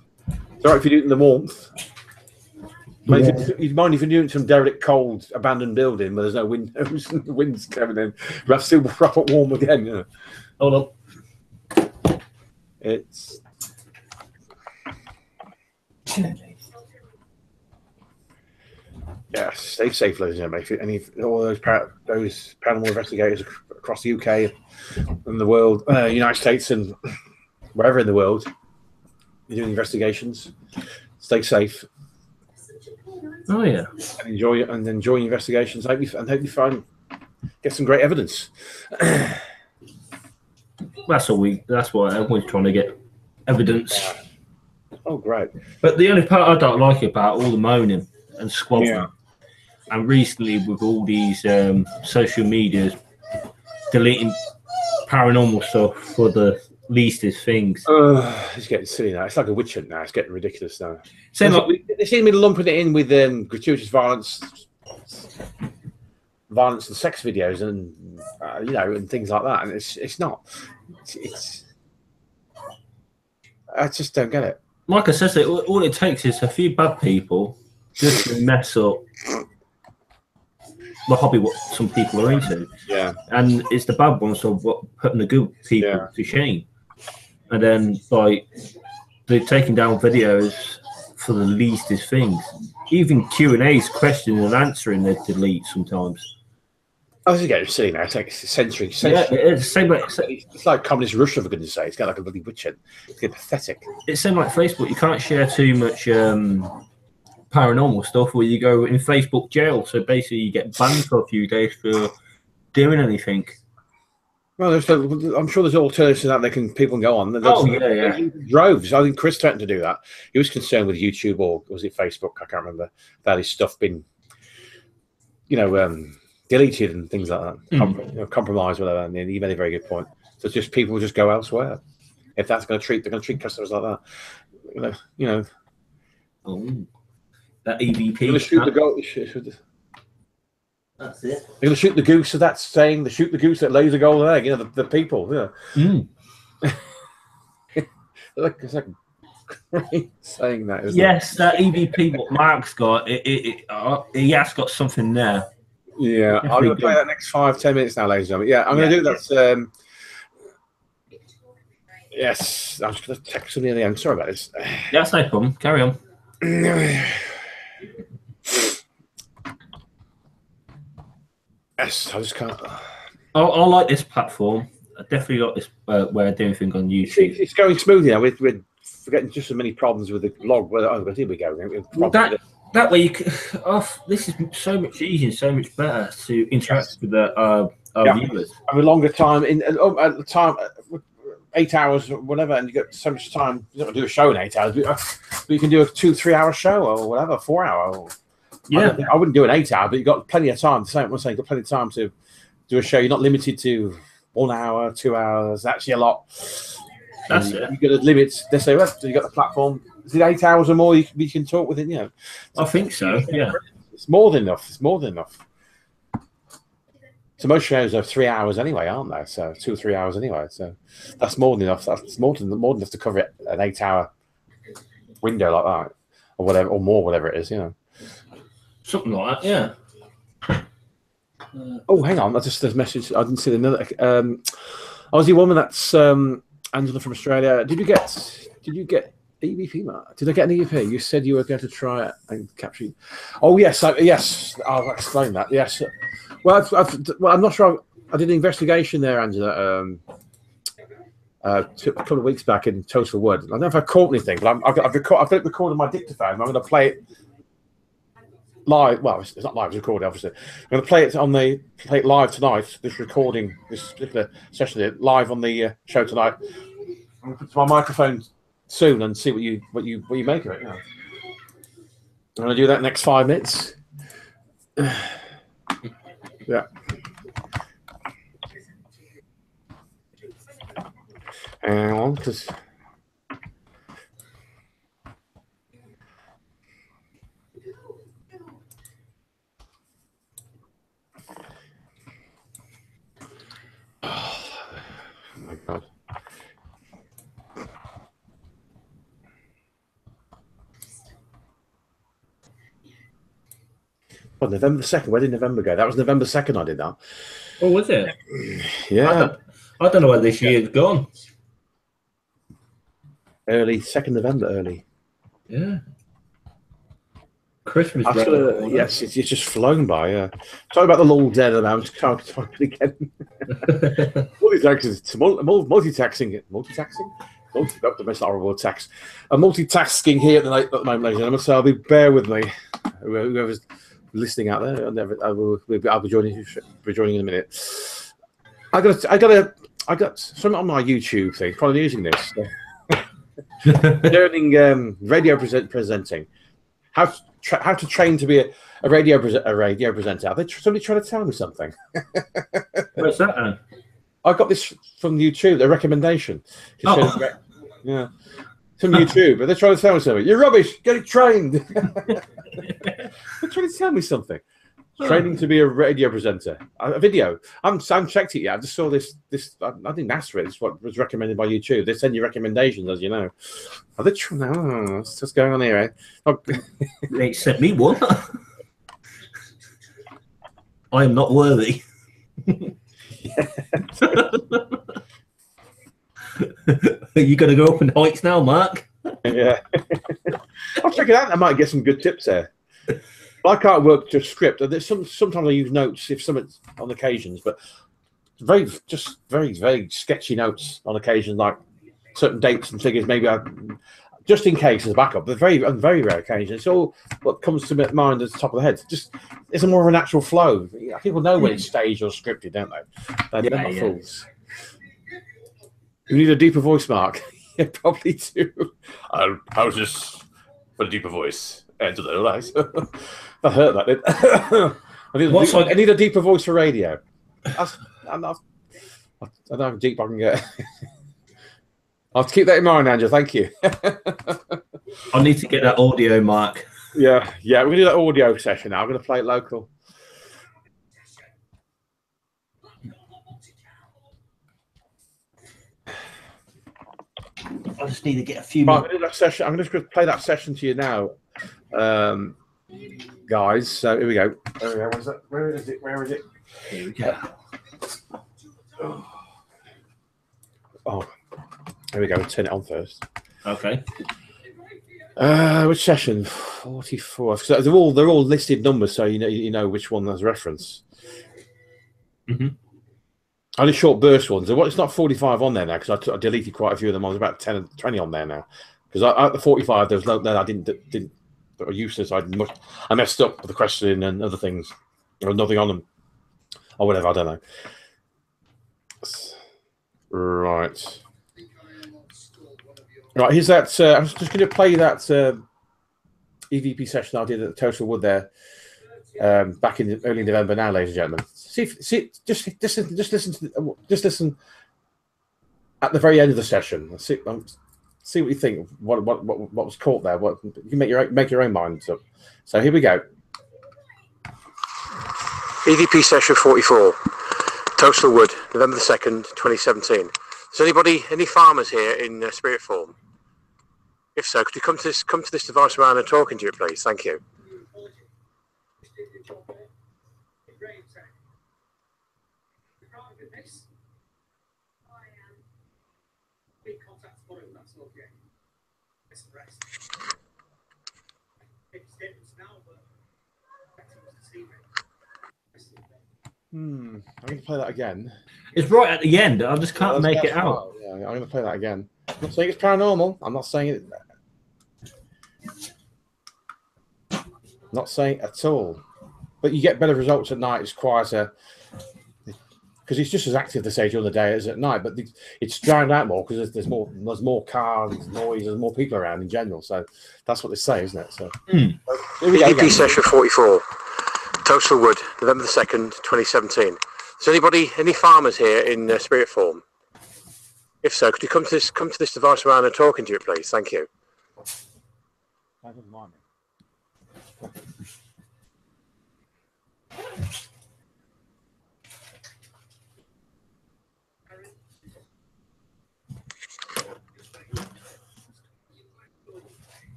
Speaker 1: all right if you do it in the warmth. You mind if you're doing some derelict, cold, abandoned building where there's no windows and the wind's coming in? Still wrap up warm again. You know?
Speaker 2: Hold on.
Speaker 1: It's. Yeah, stay safe, ladies and gentlemen. All those paranormal investigators across the UK and the world, United States and wherever in the world, you're doing investigations. Stay safe.
Speaker 2: Oh yeah,
Speaker 1: and enjoy investigations. Hope you get some great evidence.
Speaker 2: That's why everyone's trying to get evidence.
Speaker 1: Oh, great!
Speaker 2: But the only part I don't like about all the moaning and squabbling, and recently with all these social medias deleting paranormal stuff for the leastest things.
Speaker 1: It's getting silly now. It's like a witch hunt now. It's getting ridiculous now.
Speaker 2: They
Speaker 1: seem to be lumping it in with gratuitous violence and sex videos and and things like that. And it's not. I just don't get it.
Speaker 2: Like I said, all it takes is a few bad people just to mess up the hobby what some people are into.
Speaker 1: Yeah.
Speaker 2: And it's the bad ones of what putting the good people to shame. And then they're taking down videos for the leastest things. Even Q&A's questioning and answering they delete sometimes.
Speaker 1: Oh, this is getting silly now. It's like censoring.
Speaker 2: Yeah, it's the same like
Speaker 1: it's like communist Russia, for goodness sake. It's got like a bloody witch hunt. It's getting pathetic.
Speaker 2: It's same like Facebook. You can't share too much paranormal stuff where you go in Facebook jail. So basically you get banned for a few days for doing anything.
Speaker 1: Well, I'm sure there's alternatives to that people can go on. Droves. I think Chris threatened to do that. He was concerned with YouTube or was it Facebook? I can't remember. That his stuff been, deleted and things like that. Compromised, whatever. And he made a very good point. So it's just people will just go elsewhere. If that's they're going to treat customers like that.
Speaker 2: Oh, that EVP.
Speaker 1: They're going to shoot the goat.
Speaker 2: That's it.
Speaker 1: They're going to shoot the goose. So that's saying shoot the goose that lays a golden egg. The people. It's like saying that.
Speaker 2: Yes, that EVP. What Mark's got, he has got something there.
Speaker 1: Yeah, I'm going to play that next 5-10 minutes now, ladies and gentlemen. Yeah, I'm going to do that. Yes, I'm just going to text somebody at the end. Sorry about this.
Speaker 2: That's no problem. Carry on.
Speaker 1: Yes, I just can't.
Speaker 2: I like this platform. I definitely like this way of doing things on YouTube.
Speaker 1: It's going smoothly now. We're getting just so many problems with the log. Here we go.
Speaker 2: That way, this is so much easier and so much better to interact with our viewers.
Speaker 1: Have a longer time at the time, 8 hours, whatever, and you get so much time. You don't do a show in 8 hours, but you can do a 2-3 hour show or whatever, 4 hour.
Speaker 2: Yeah,
Speaker 1: I wouldn't do an 8 hour, but you've got plenty of time. The same, I'm saying, you've got plenty of time to do a show. You're not limited to 1 hour, 2 hours. Actually, a lot.
Speaker 2: That's it.
Speaker 1: You've got a limit. They say, well, you got the platform. Is it 8 hours or more? You can talk with it.
Speaker 2: I think so. Yeah,
Speaker 1: it's more than enough. So most shows are 3 hours anyway, aren't they? So 2 or 3 hours anyway. So that's more than enough. That's more than enough to cover it, an 8 hour window like that, or whatever, or more, whatever it is.
Speaker 2: Something like that. Yeah.
Speaker 1: Oh, hang on. There's a message. I didn't see another. Aussie woman. That's Angela from Australia. Did you get EVP, Mark? Did I get an EVP? You said you were going to try it and capture you. Oh, yes. Yes. I'll explain that. Yes. Well, I'm not sure. I did an investigation there, Angela, a couple of weeks back in Toast for Word. I don't know if I caught anything, but I've got it recorded on my dictaphone. I'm going to play it live. Well, it's not live, it's recorded, obviously. I'm going to play it live tonight. This particular session live on the show tonight. I'm going to put it to my microphone soon and see what you make of it. I'm going to do that next 5 minutes. Yeah. Hang on, because. Oh my God. Oh, November 2nd. Where did November go? That was November 2nd I did that.
Speaker 2: Oh, was it?
Speaker 1: Yeah.
Speaker 2: I don't know where this year's gone.
Speaker 1: Early, 2nd November, early.
Speaker 2: Yeah. Christmas.
Speaker 1: Yes, it's just flown by, yeah. Sorry about the lull dead amount. Can't talk again. Multitasking. That's not a word, tax. Multitasking here at the moment, ladies and gentlemen, so bear with me. Whoever's listening out there, I'll be joining in a minute. I got something on my YouTube thing. Probably using this. Learning radio presenting. How to train to be a radio presenter. Are they somebody trying to tell me something?
Speaker 2: What's that, Anne?
Speaker 1: I got this from YouTube, a recommendation. Yeah, from YouTube. But they're trying to tell me something. You're rubbish. Get it trained. They're trying to tell me something. Training to be a radio presenter. A video. I haven't checked it yet. I just saw this. I didn't ask for it. It's what was recommended by YouTube. They send you recommendations, as you know. Are they trying? Oh, what's going on here? Eh?
Speaker 2: They sent me one. I am not worthy. Are you going to go up in heights now, Mark?
Speaker 1: Yeah. I'll check it out. I might get some good tips there. I can't work to script. There's sometimes I use notes if something on occasions, but very sketchy notes on occasion, like certain dates and figures. Maybe just in case as a backup. But on very rare occasions, it's all what comes to mind at the top of the head. It's a more of a natural flow. People know when it's staged or scripted, don't they? They're not fools. You need a deeper voice, Mark. Yeah, probably do. How's this for a deeper voice? Enter the lies. I heard that. I need a deeper voice for radio. I don't know how deep I can get. I'll have to keep that in mind, Andrew. Thank you.
Speaker 2: I need to get that audio, Mark.
Speaker 1: Yeah. We're going to do that audio session now. I'm going to play it local.
Speaker 2: I just need to get a few
Speaker 1: more. I'm going to play that session to you now. Guys, so here we go. Where is it?
Speaker 2: Here we go.
Speaker 1: Oh, here we go. Turn it on first.
Speaker 2: Okay.
Speaker 1: Which session? 44. So they're all listed numbers, so you know which one has reference. Only short burst ones. It's not 45 on there now because I deleted quite a few of them. I was about 10 and 20 on there now because at the 45 there was no I didn't that were useless. I messed up with the questioning and other things. There was nothing on them or whatever. I don't know. Right. Here's that. I'm just going to play that EVP session I did at the Total Wood there back in early November. Now, ladies and gentlemen, just listen at the very end of the session. See what you think. What was caught there? You can make your own minds up. So here we go. EVP session 44, Total Wood, November the 2nd, 2017. Is any farmers here in spirit form? If so, could you come to this device around and talking to you, please? Thank you. I'm going to play that again.
Speaker 2: It's right at the end. I just can't make it out.
Speaker 1: Yeah, I'm going to play that again. I'm not saying it's paranormal. I'm not saying it. Not saying it at all. But you get better results at night. It's quieter. Because it's just as active, they say, during the day as at night. But it's drowned out more because there's more cars, noise, there's more people around in general. So that's what they say, isn't it? So EVP session 44. Coastal Wood, November the 2nd, 2017. Is any farmers here in spirit form? If so, could you come to this device around and talk into it, please? Thank you. That doesn't mind me.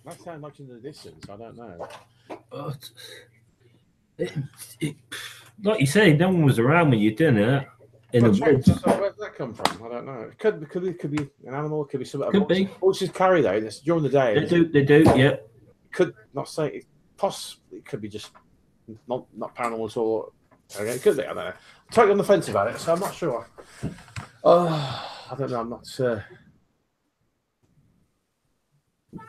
Speaker 1: Might sound much in the distance. I don't know.
Speaker 2: But like you say, no one was around when you did it. In the woods.
Speaker 1: Where did that come from? I don't know. It could be an animal. It could be something.
Speaker 2: Could be.
Speaker 1: Horses carry though. This during the day.
Speaker 2: They do. Yeah.
Speaker 1: Could not say. It possibly could be just not paranormal at all. Okay, it could be. I don't know. I'm totally on the fence about it, so I'm not sure. I don't know.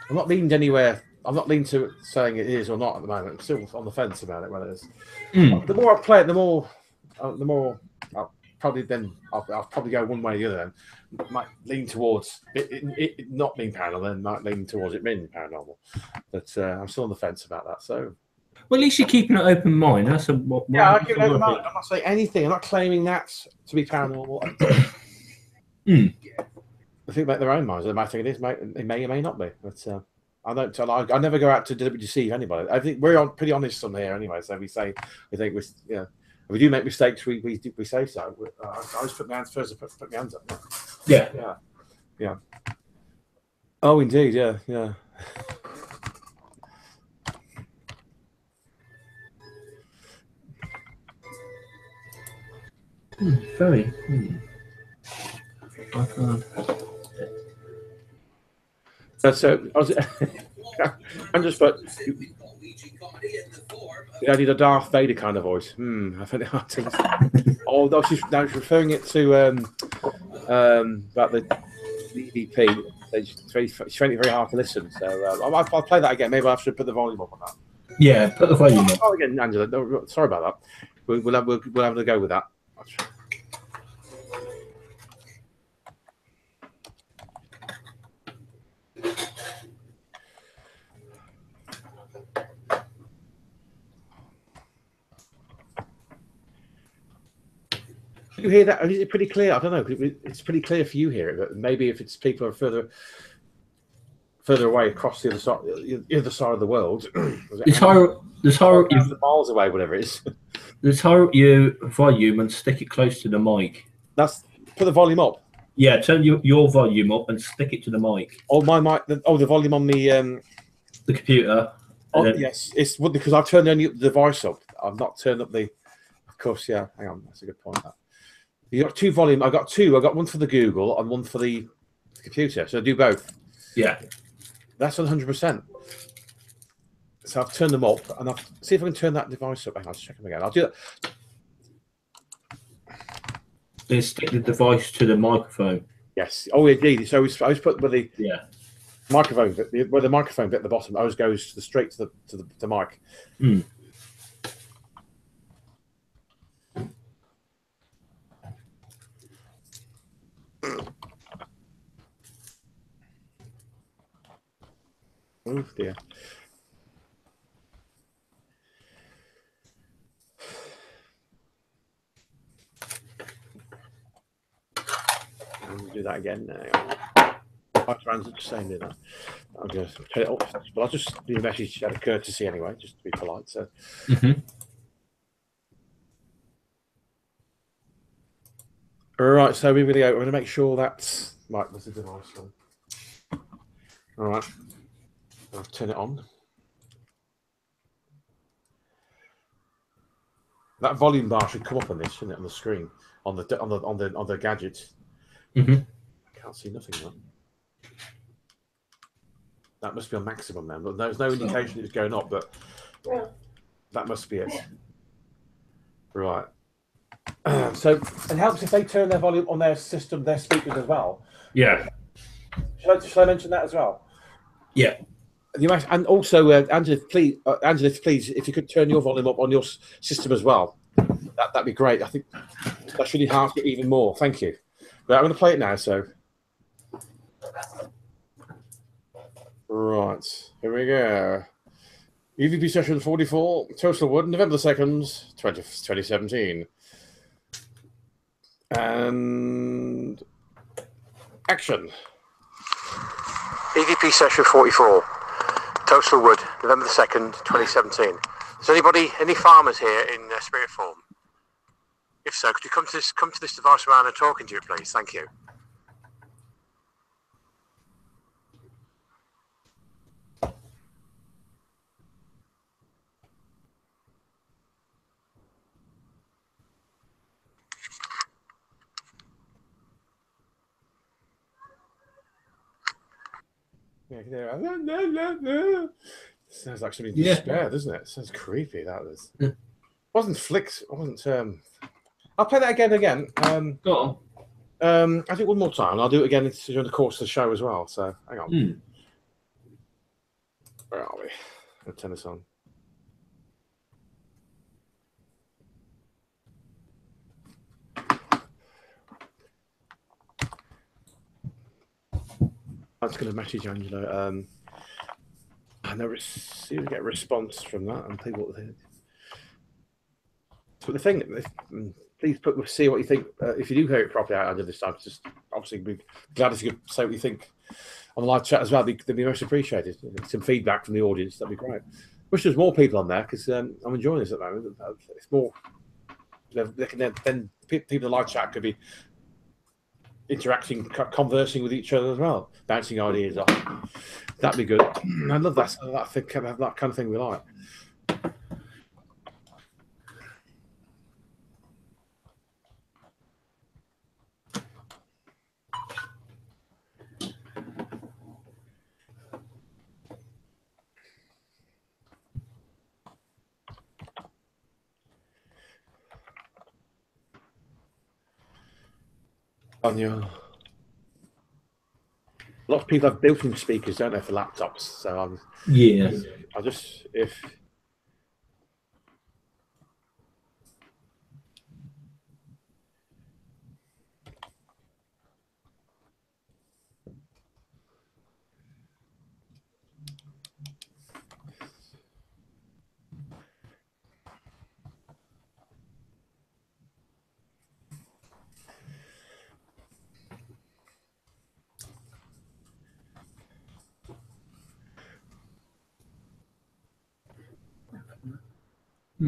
Speaker 1: I'm not leaning anywhere. I'm not leaning to saying it is or not at the moment. I'm still on the fence about it. Whether it is. The more I play it, the more I'll probably go one way or the other. Then might lean towards it not being paranormal, then might lean towards it being paranormal. But I'm still on the fence about that. So,
Speaker 2: well, at least you're keeping an open mind. That's what.
Speaker 1: Yeah, I'm keeping an open mind. I'm not saying anything. I'm not claiming that to be paranormal. I think about their own minds. They might think it is. It may or may not be. But I don't tell. I never go out to deceive anybody. I think we're pretty honest on here anyway. So we think if we do make mistakes, we say so. I always put my hands first. Put my hands up. Yeah. Oh, indeed. Yeah.
Speaker 2: Very. I can't.
Speaker 1: So I'm just put. I need a Darth Vader kind of voice. I think. Oh, no, she's referring it to about the EVP. It's finding it very hard to listen. So I'll play that again. Maybe I should put the volume up on that.
Speaker 2: Yeah, put the volume up.
Speaker 1: Oh, again, Angela. No, sorry about that. We'll have a go with that. You hear that? Is it pretty clear? I don't know. It's pretty clear for you here, but maybe if it's people are further away across the other side of the world, miles away, whatever it is.
Speaker 2: There's your volume and stick it close to the mic.
Speaker 1: Put the volume up.
Speaker 2: Yeah, turn your volume up and stick it to the mic.
Speaker 1: Oh, my mic. The volume on the
Speaker 2: computer.
Speaker 1: Yes, it's because I've turned the device up. I've not turned up the. Of course, yeah. Hang on, that's a good point. You got two volume. I got two. I got one for the Google and one for the computer. So I do both.
Speaker 2: Yeah,
Speaker 1: that's 100%. So I've turned them up, and I'll see if I can turn that device up. Hang on, I'll check them again. I'll do that.
Speaker 2: Then stick the device to the microphone.
Speaker 1: Yes. Oh, indeed. So I was put with the
Speaker 2: microphone
Speaker 1: bit, where the microphone bit at the bottom. Always goes straight to the mic. Oh dear. I'll do that again now. My friends are just saying that. I'll just turn it off. But I'll just leave a message out of courtesy anyway, just to be polite. So. All right, so we're going to make sure that's right. There's the device on. All right, I'll turn it on. That volume bar should come up on this, shouldn't it, on the screen, on the gadgets. I can't see nothing. That must be on maximum then, but there's no indication it's going up. But that must be it. Right. So it helps if they turn their volume on their system, their speakers as well.
Speaker 2: Yeah.
Speaker 1: Shall I mention that as well?
Speaker 2: Yeah.
Speaker 1: And also, Angela, please, if you could turn your volume up on your system as well, that'd be great. I think that should enhance it even more. Thank you. But I'm going to play it now. So, right, here we go. EVP session 44, Total Wood, November the 2nd, 2017. And action. EVP session 44, Total Wood, November the 2nd, 2017. Is anybody, any farmers here in spirit form? If so, could you come to this device around and talking to you, please? Thank you. Yeah, sounds like somebody in despair, doesn't it? Sounds creepy. That was. Wasn't flicks. Wasn't. I'll play that again.
Speaker 2: Go on.
Speaker 1: I do it one more time. I'll do it again during the course of the show as well. So hang on. Where are we? I'll turn this on. I was going to message Angela. I never seem to get a response from that, and people. But the thing, please see what you think. If you do hear it properly out of this time, just obviously be glad if you could say what you think on the live chat as well. They'd be most appreciated. Some feedback from the audience, that'd be great. Wish there was more people on there because I'm enjoying this at the moment. It's more. Then people in the live chat could be interacting, conversing with each other as well, bouncing ideas off. That'd be good. I love that kind of thing we like. A lot of people have built-in speakers, don't they, for laptops? So I'll just if.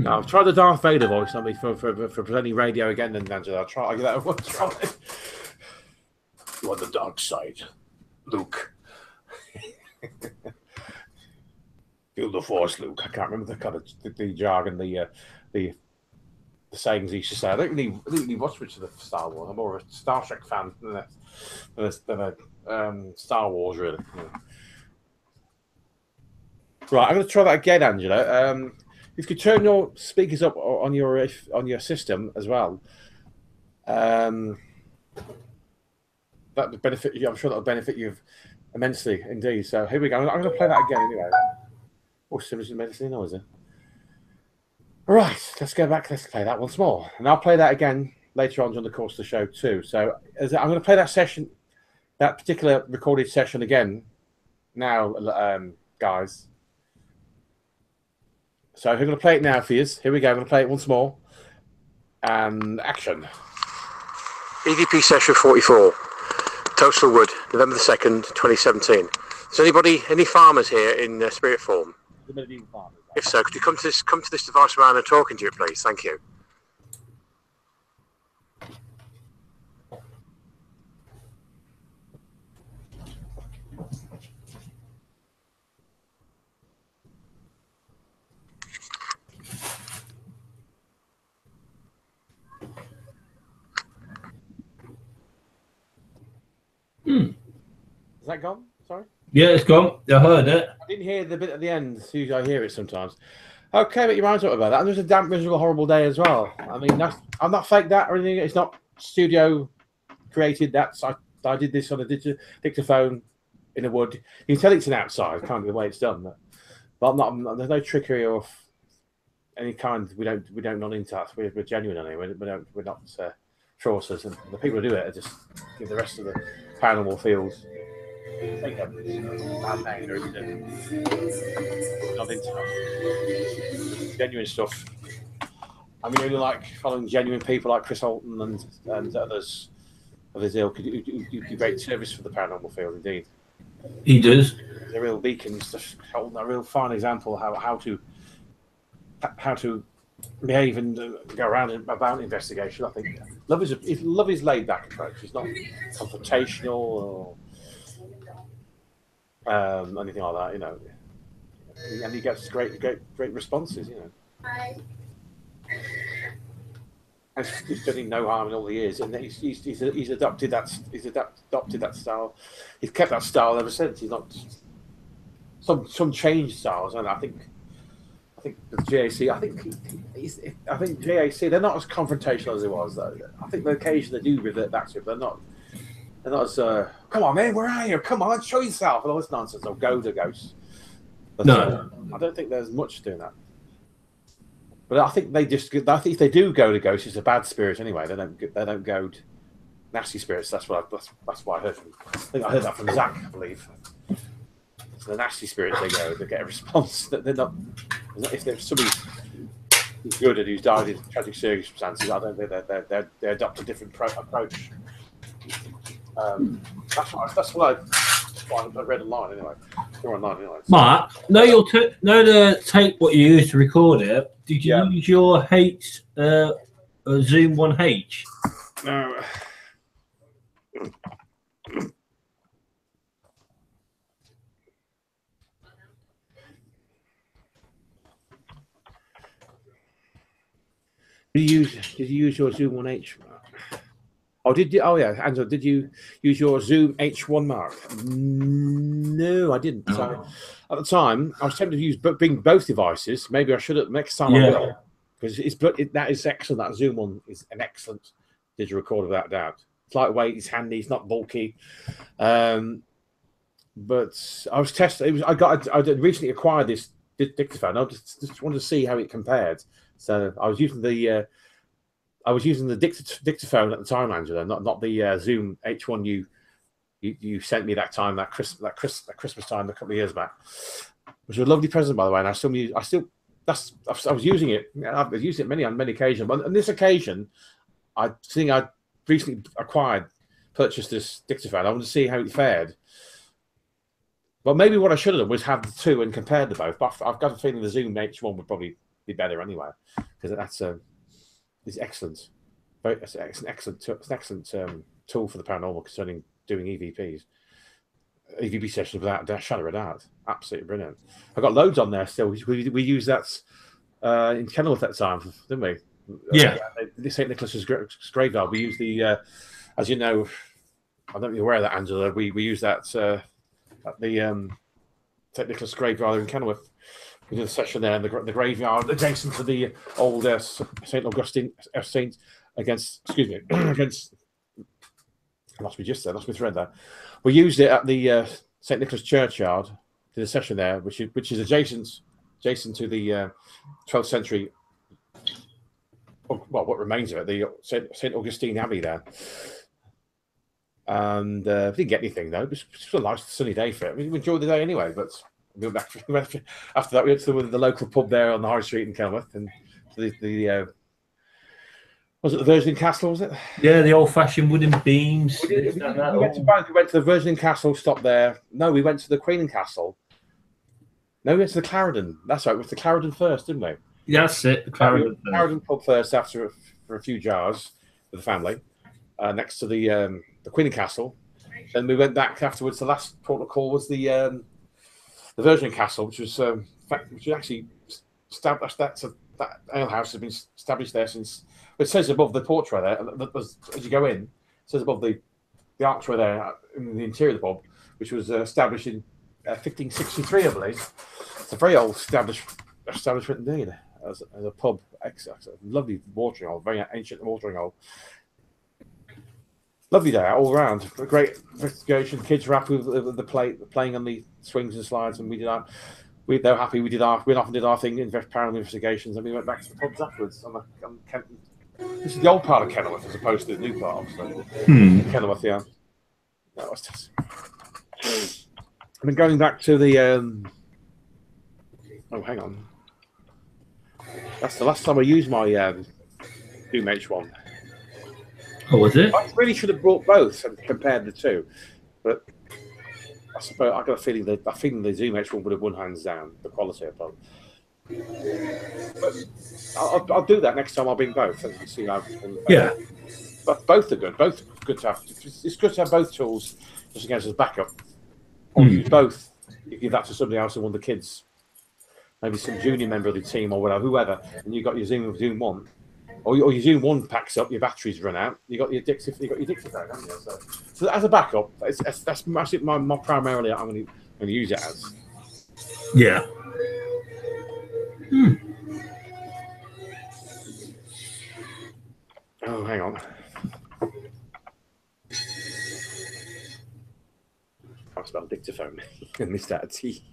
Speaker 1: I've tried the Darth Vader voice on me for presenting radio again, then Angela. I'll give that one try. You're on the dark side, Luke. Feel the Force, Luke. I can't remember the kind of the jargon, the sayings he used to say. I don't really watch much of the Star Wars. I'm more of a Star Trek fan than a Star Wars, really. Yeah. Right, I'm going to try that again, Angela. If you could turn your speakers up on your system as well, that would benefit you. I'm sure that will benefit you immensely indeed. So here we go. I'm going to play that again anyway. Oh, Simmons medicine, or is it? All right, let's go back. Let's play that once more, and I'll play that again later on during the course of the show too. So I'm going to play that session, that particular recorded session again now, guys. So I'm going to play it now for you. Here we go. I'm going to play it once more. And action. EVP session 44. Total Wood, November the 2nd, 2017. Is any farmers here in spirit form? If so, could you come to this device around and talking to you, please? Thank you. Is that gone? Sorry?
Speaker 2: Yeah, it's gone. I heard it.
Speaker 1: I didn't hear the bit at the end. Usually I hear it sometimes. Okay, but your mind's up about that. And there's a damp, miserable, horrible day as well. I mean, I'm not fake that or anything. It's not studio created. I did this on a dictaphone in the wood. You can tell it's an outside, kind of the way it's done. But there's no trickery of any kind. We don't non into that. We're genuine anyway. We're not fraudsters, and the people who do it are just give the rest of the paranormal fields think of bad name, there isn't it? Not into genuine stuff. I mean, really like following genuine people like Chris Holton and others of his ilk. You do great service for the paranormal field, indeed.
Speaker 2: He does.
Speaker 1: The real beacons, just holding a real fine example how to behave and go around about investigation. I think love is laid back approach. He's not confrontational or anything like that, you know. And he gets great responses, you know. And he's done no harm in all the years, and he's adopted that style. He's kept that style ever since. He's not some changed styles, and I think the GAC. I think GAC. They're not as confrontational as it was, though. I think the occasion they do revert back to it, but they're not as come on, man, where are you? Come on, show yourself, and all this nonsense. Or go to ghosts. But,
Speaker 2: no,
Speaker 1: I don't think there's much doing that. But I think if they do go to ghosts, it's a bad spirit anyway. They don't go to nasty spirits. That's what I heard from. I think I heard that from Zach, I believe. It's the nasty spirits they get a response. They're not. If there's somebody who's good and who's died in tragic circumstances, I don't think they adopt a different approach. That's what I read online anyway. You're online anyway. So.
Speaker 2: Mark, the tape what you used to record it. Did you use your Zoom 1H?
Speaker 1: No. Did you use your Zoom 1H? Oh, did you? Oh, yeah, Angela, did you use your Zoom H1 Mark? No, I didn't.
Speaker 2: Oh.
Speaker 1: So, at the time, I was tempted to bring both devices. Maybe I should have. Next time I will, because that is excellent. That Zoom one is an excellent digital recorder, without doubt. It's lightweight, it's handy, it's not bulky. But I was testing. I recently acquired this dictaphone. I just wanted to see how it compared. So I was using the dictaphone at the time, Angela, not the Zoom H1 you sent me that time, that Christmas time a couple of years back, which was a lovely present, by the way. And I was using it. I've used it on many occasions, but on this occasion, I recently purchased this dictaphone. I wanted to see how it fared. But maybe what I should have done was have the two and compare them both. But I've got a feeling the Zoom H1 would probably be better anyway, because it's excellent. It's an excellent tool for the paranormal concerning doing EVP sessions without a shadow of a doubt. Absolutely brilliant. I've got loads on there still. We used that in Kenilworth at the time, didn't we?
Speaker 2: Yeah.
Speaker 1: The St. Nicholas's graveyard. We used the, as you know, I don't know if you're aware of that, Angela. We used that at the St. Nicholas graveyard in Kenilworth. We did a session there in the graveyard adjacent to the old St. Augustine Saint against. I lost my thread there. We used it at the St. Nicholas churchyard. Did a session there, which is adjacent to the 12th century. Well, what remains of it, the St. Augustine Abbey there. And we didn't get anything though. It was a nice sunny day for it. We enjoyed the day anyway, but. After that, we went to the local pub there on the High Street in Kenilworth, and was it the Virgin Castle? Was it?
Speaker 2: Yeah, the old-fashioned wooden beams.
Speaker 1: We went to both. We went to the Virgin Castle, stopped there. No, we went to the Queen and Castle. No, we went to the Clarendon. That's right. We went to Clarendon first, didn't we?
Speaker 2: That's it. The
Speaker 1: Clarendon pub first, after for a few jars with the family, next to the Queen and Castle. Then we went back afterwards. The last port of call was the Virgin Castle, which was actually established. That alehouse has been established there since. It says above the portrait there, as you go in, it says above the archway there in the interior of the pub, which was established in 1563, I believe. It's a very old establishment indeed, as a pub. A lovely watering hole, very ancient watering hole. Lovely day all around. A great investigation. Kids were happy with the playing on the swings and slides, and they were happy. We went off and did our thing in paranormal investigations, and we went back to the pubs afterwards. This is the old part of Kenilworth as opposed to the new part, obviously. Kenilworth, yeah. That was just. I've been going back to the. Oh, hang on. That's the last time I used my Doom H1.
Speaker 2: Oh, was it?
Speaker 1: I really should have brought both and compared the two, but I suppose I got a feeling that the Zoom H1 would have won hands down the quality of both. But I'll do that next time. I'll bring both and see how.
Speaker 2: Yeah.
Speaker 1: But both are good. Both good to have. It's good to have both tools just in case as backup. Or use both. You give that to somebody else and one of the kids, maybe some junior member of the team or whatever, whoever, and you got your Zoom 1. Or your Zoom 1 packs up, your batteries run out. You got your dictaphone, haven't you? So as a backup, that's my primarily I'm going to use it as.
Speaker 2: Yeah.
Speaker 1: Oh, hang on. I spelled dictaphone. I missed that a T.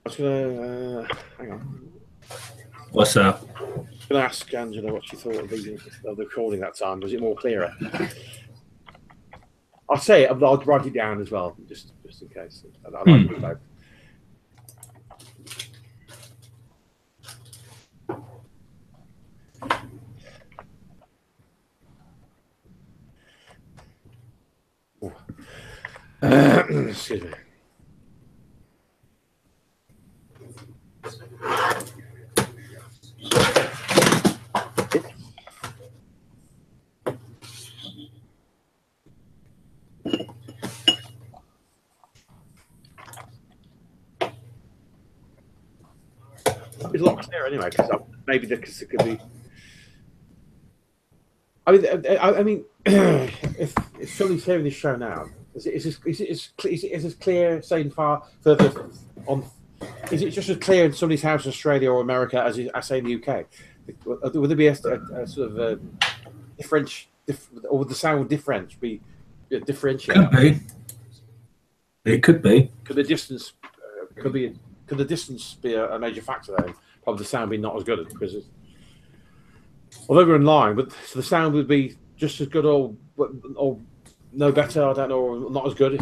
Speaker 1: I was going to hang on.
Speaker 2: What's that?
Speaker 1: I was going to ask Angela what she thought of the recording that time. Was it more clearer? I'll say it. I'll write it down as well, just in case. I like it both. Excuse me. It's a lot clearer anyway, because maybe because it could be. I mean, if somebody's hearing this show now, is it as clear, saying further on? Is it just as clear in somebody's house in Australia or America as I say in the UK? Would there be a sort of or would the sound difference be differentiated?
Speaker 2: Could be. It could be.
Speaker 1: Could the distance could the distance be a major factor there? Probably the sound being not as good because it's, although we're in line, but so the sound would be just as good or no better. I don't know, or not as good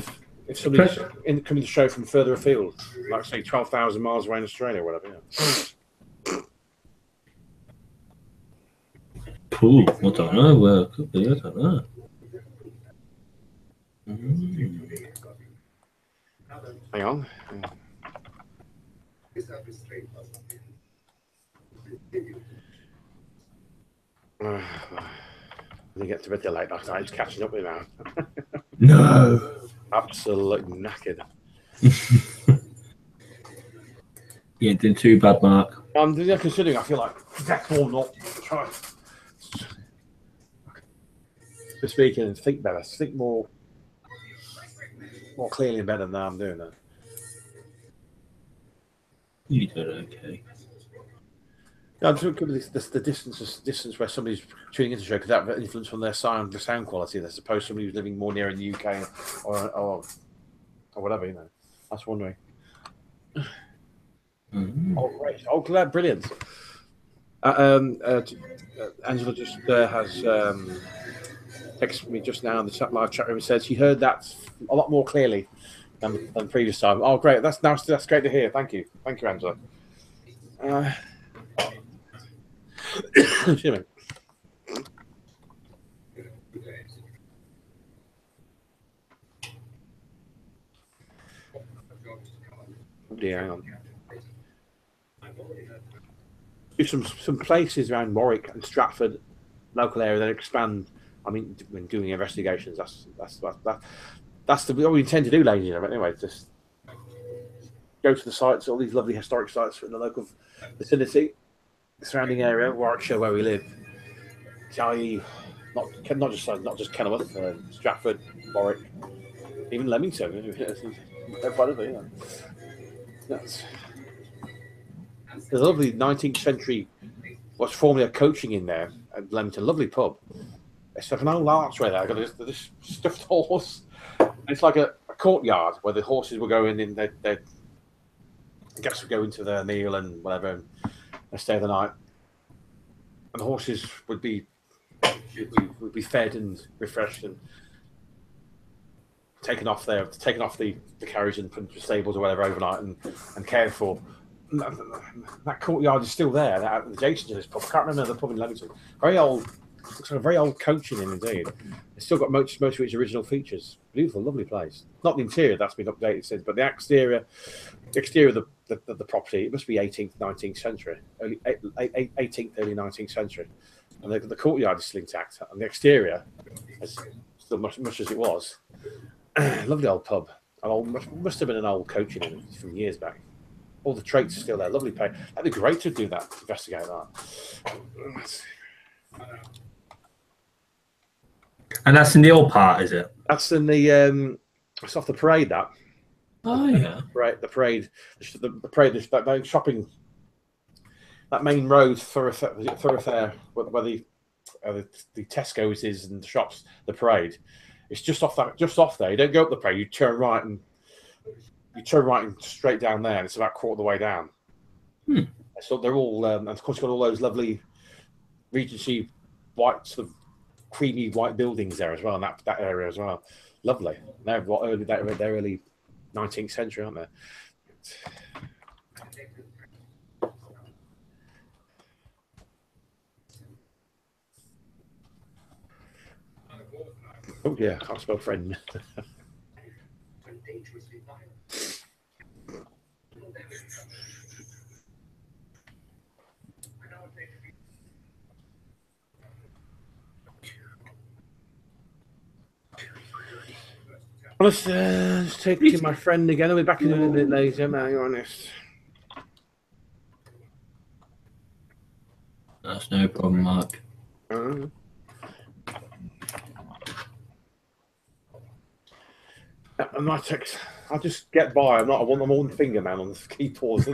Speaker 1: if somebody's coming to the show from further afield, like say 12,000 miles away in Australia or whatever. Yeah.
Speaker 2: Cool. I don't know where it could be. I don't know.
Speaker 1: Hang on. I didn't get to bed till late last night. It's catching up with me now.
Speaker 2: No.
Speaker 1: Absolutely knackered.
Speaker 2: You ain't doing too bad, Mark.
Speaker 1: I'm considering I feel like that's all not try to speak and think better, think more clearly and better than I'm doing that.
Speaker 2: You did okay.
Speaker 1: Yeah, I'm thinking the distance where somebody's tuning into the show could have influence on their sound quality. As opposed to somebody who's living more near in the UK or whatever, you know. That's wondering. Oh, great! Oh, glad, brilliant. Angela just has texted me just now in the live chat room and said she heard that a lot more clearly than the previous time. Oh, great! That's great to hear. Thank you, Angela. Excuse me. Oh dear, hang on. Some places around Warwick and Stratford, local area, that expand. I mean, when doing investigations, that's what we intend to do, ladies and gentlemen. Anyway, just go to the sites, all these lovely historic sites in the local vicinity, surrounding area, Warwickshire, where we live. i.e., not just Kenilworth, Stratford, Warwick, even Leamington. There's a lovely 19th century, what's formerly a coaching in there at Leamington, lovely pub. It's like an old archway there. I've got this stuffed horse. It's like a courtyard where the horses were going in. They guests would go into their meal and whatever, and they stay the night. And the horses would be fed and refreshed and taken off the carriage and put into the stables or whatever overnight and cared for. And that courtyard is still there, adjacent to this pub. I can't remember the pub in Leamington. Very old, looks like a very old coaching inn indeed. It's still got most of its original features. Beautiful, lovely place. Not the interior, that's been updated since, but the exterior of the property, it must be 18th, 19th century, early 18th, early 19th century. And the courtyard is still intact, and the exterior is still much as it was. Lovely old pub. Must have been an old coaching inn from years back. All the traits are still there. Lovely place. That'd be great to do that, to investigate that.
Speaker 2: And that's in the old part, is it?
Speaker 1: That's in the it's off the parade. That.
Speaker 2: Oh yeah.
Speaker 1: Right, the parade. That main shopping. That main road thoroughfare where the Tesco's is and the shops. The parade. It's just off there. You don't go up the parade. You turn right and straight down there. And it's about a quarter of the way down. So they're all, and of course, you've got all those lovely Regency white, sort of creamy white buildings there as well, and that area as well. Lovely. They're early 19th century, aren't they? Oh yeah, I can't spell friend. Let's take to my friend again. I'll be back in a little bit later, man. You're honest.
Speaker 2: That's no problem, Mark.
Speaker 1: And my text, I'll just get by. I'm one finger man on the keyboard.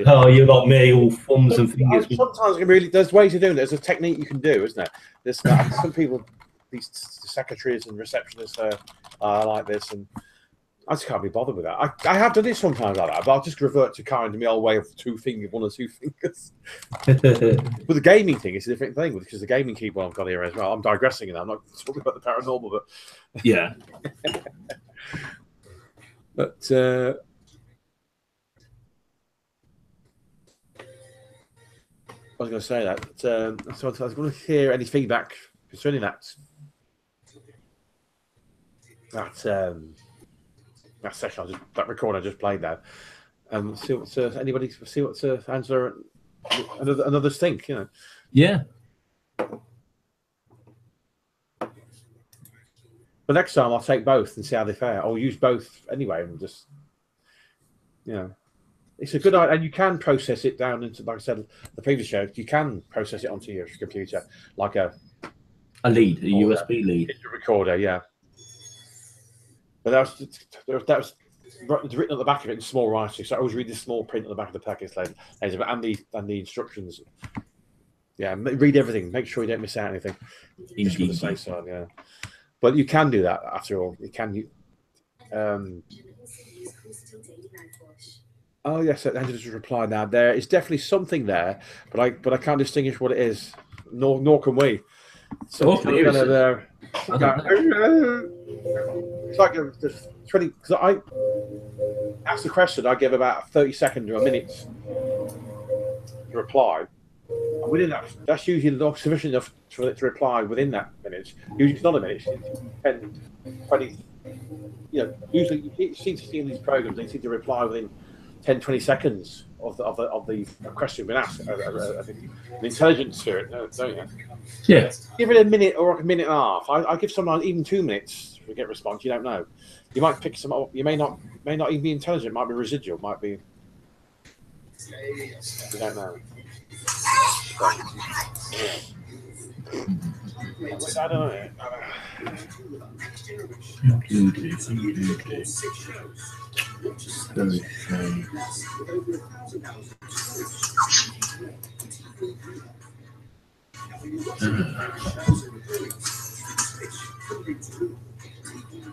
Speaker 2: Oh, you're not me, all thumbs and fingers.
Speaker 1: Sometimes there's ways of doing it. There's a technique you can do, isn't there? There's some people, these secretaries and receptionists are like this, and I just can't be bothered with that. I have done it sometimes like that, but I'll just revert to kind of my old way of one or two fingers. But the gaming thing is a different thing, because the gaming keyboard I've got here as well. I'm digressing, and I'm not talking about the paranormal, but
Speaker 2: yeah.
Speaker 1: But I was going to say that. So I was going to hear any feedback concerning that session, that record I just played now, and see what Angela and others think. You know.
Speaker 2: Yeah.
Speaker 1: But next time I'll take both and see how they fare. I'll use both anyway, and just, you know, it's a good idea. And you can process it down into, like I said, the previous show, you can process it onto your computer like a
Speaker 2: lead, a USB lead.
Speaker 1: It's a recorder, yeah. But that was written at the back of it in small writing. So I always read the small print at the back of the package later, and the instructions. Yeah, read everything. Make sure you don't miss out anything. Just for the safe side, yeah. But you can do that after all. You can. Oh yes, Angela just replied now. There is definitely something there, but I can't distinguish what it is. Nor can we. So it's like just 20. Because I asked the question, I give about 30 seconds or a minute to reply. And within that, that's usually not sufficient enough for it to reply within that minute. Usually it's not a minute, it's 10, 20. You know, usually you seem to see in these programs, they seem to reply within 10, 20 seconds of the question being asked. The intelligence to it, don't you?
Speaker 2: Yeah.
Speaker 1: Give it a minute or a minute and a half. I give someone even 2 minutes to get a response. You don't know. You might pick some up. You may not even be intelligent. It might be residual. Might be. You don't know. So, yeah. I don't know.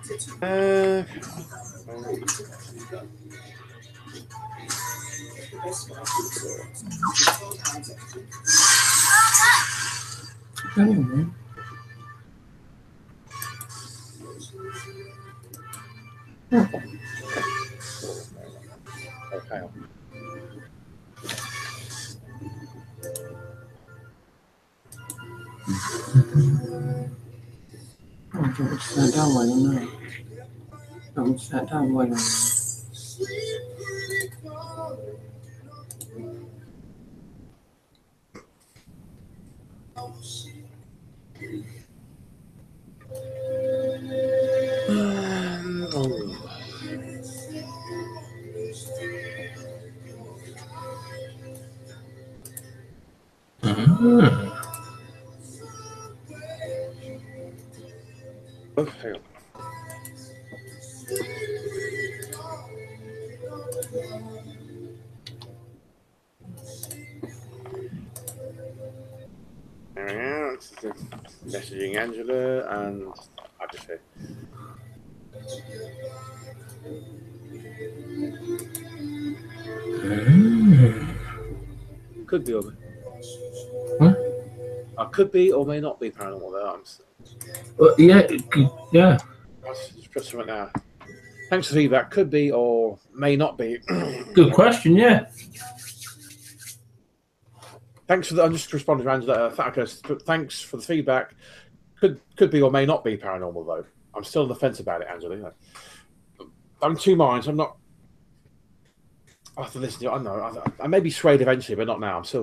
Speaker 1: Okay.
Speaker 2: Sat down way on there. I'm sat down way on there.
Speaker 1: Oh, hang on. Yeah, messaging Angela, and I just say, could be or I could be or may not be paranormal. Though
Speaker 2: Yeah.
Speaker 1: Let's just put something now. Thanks for the feedback. Could be or may not be.
Speaker 2: Good question. Yeah.
Speaker 1: Thanks for I'm just responding to Angela. Thanks for the feedback. Could be or may not be paranormal though. I'm still on the fence about it, Angela. I'm two minds. I'm not. After listening, I know I may be swayed eventually, but not now. I'm still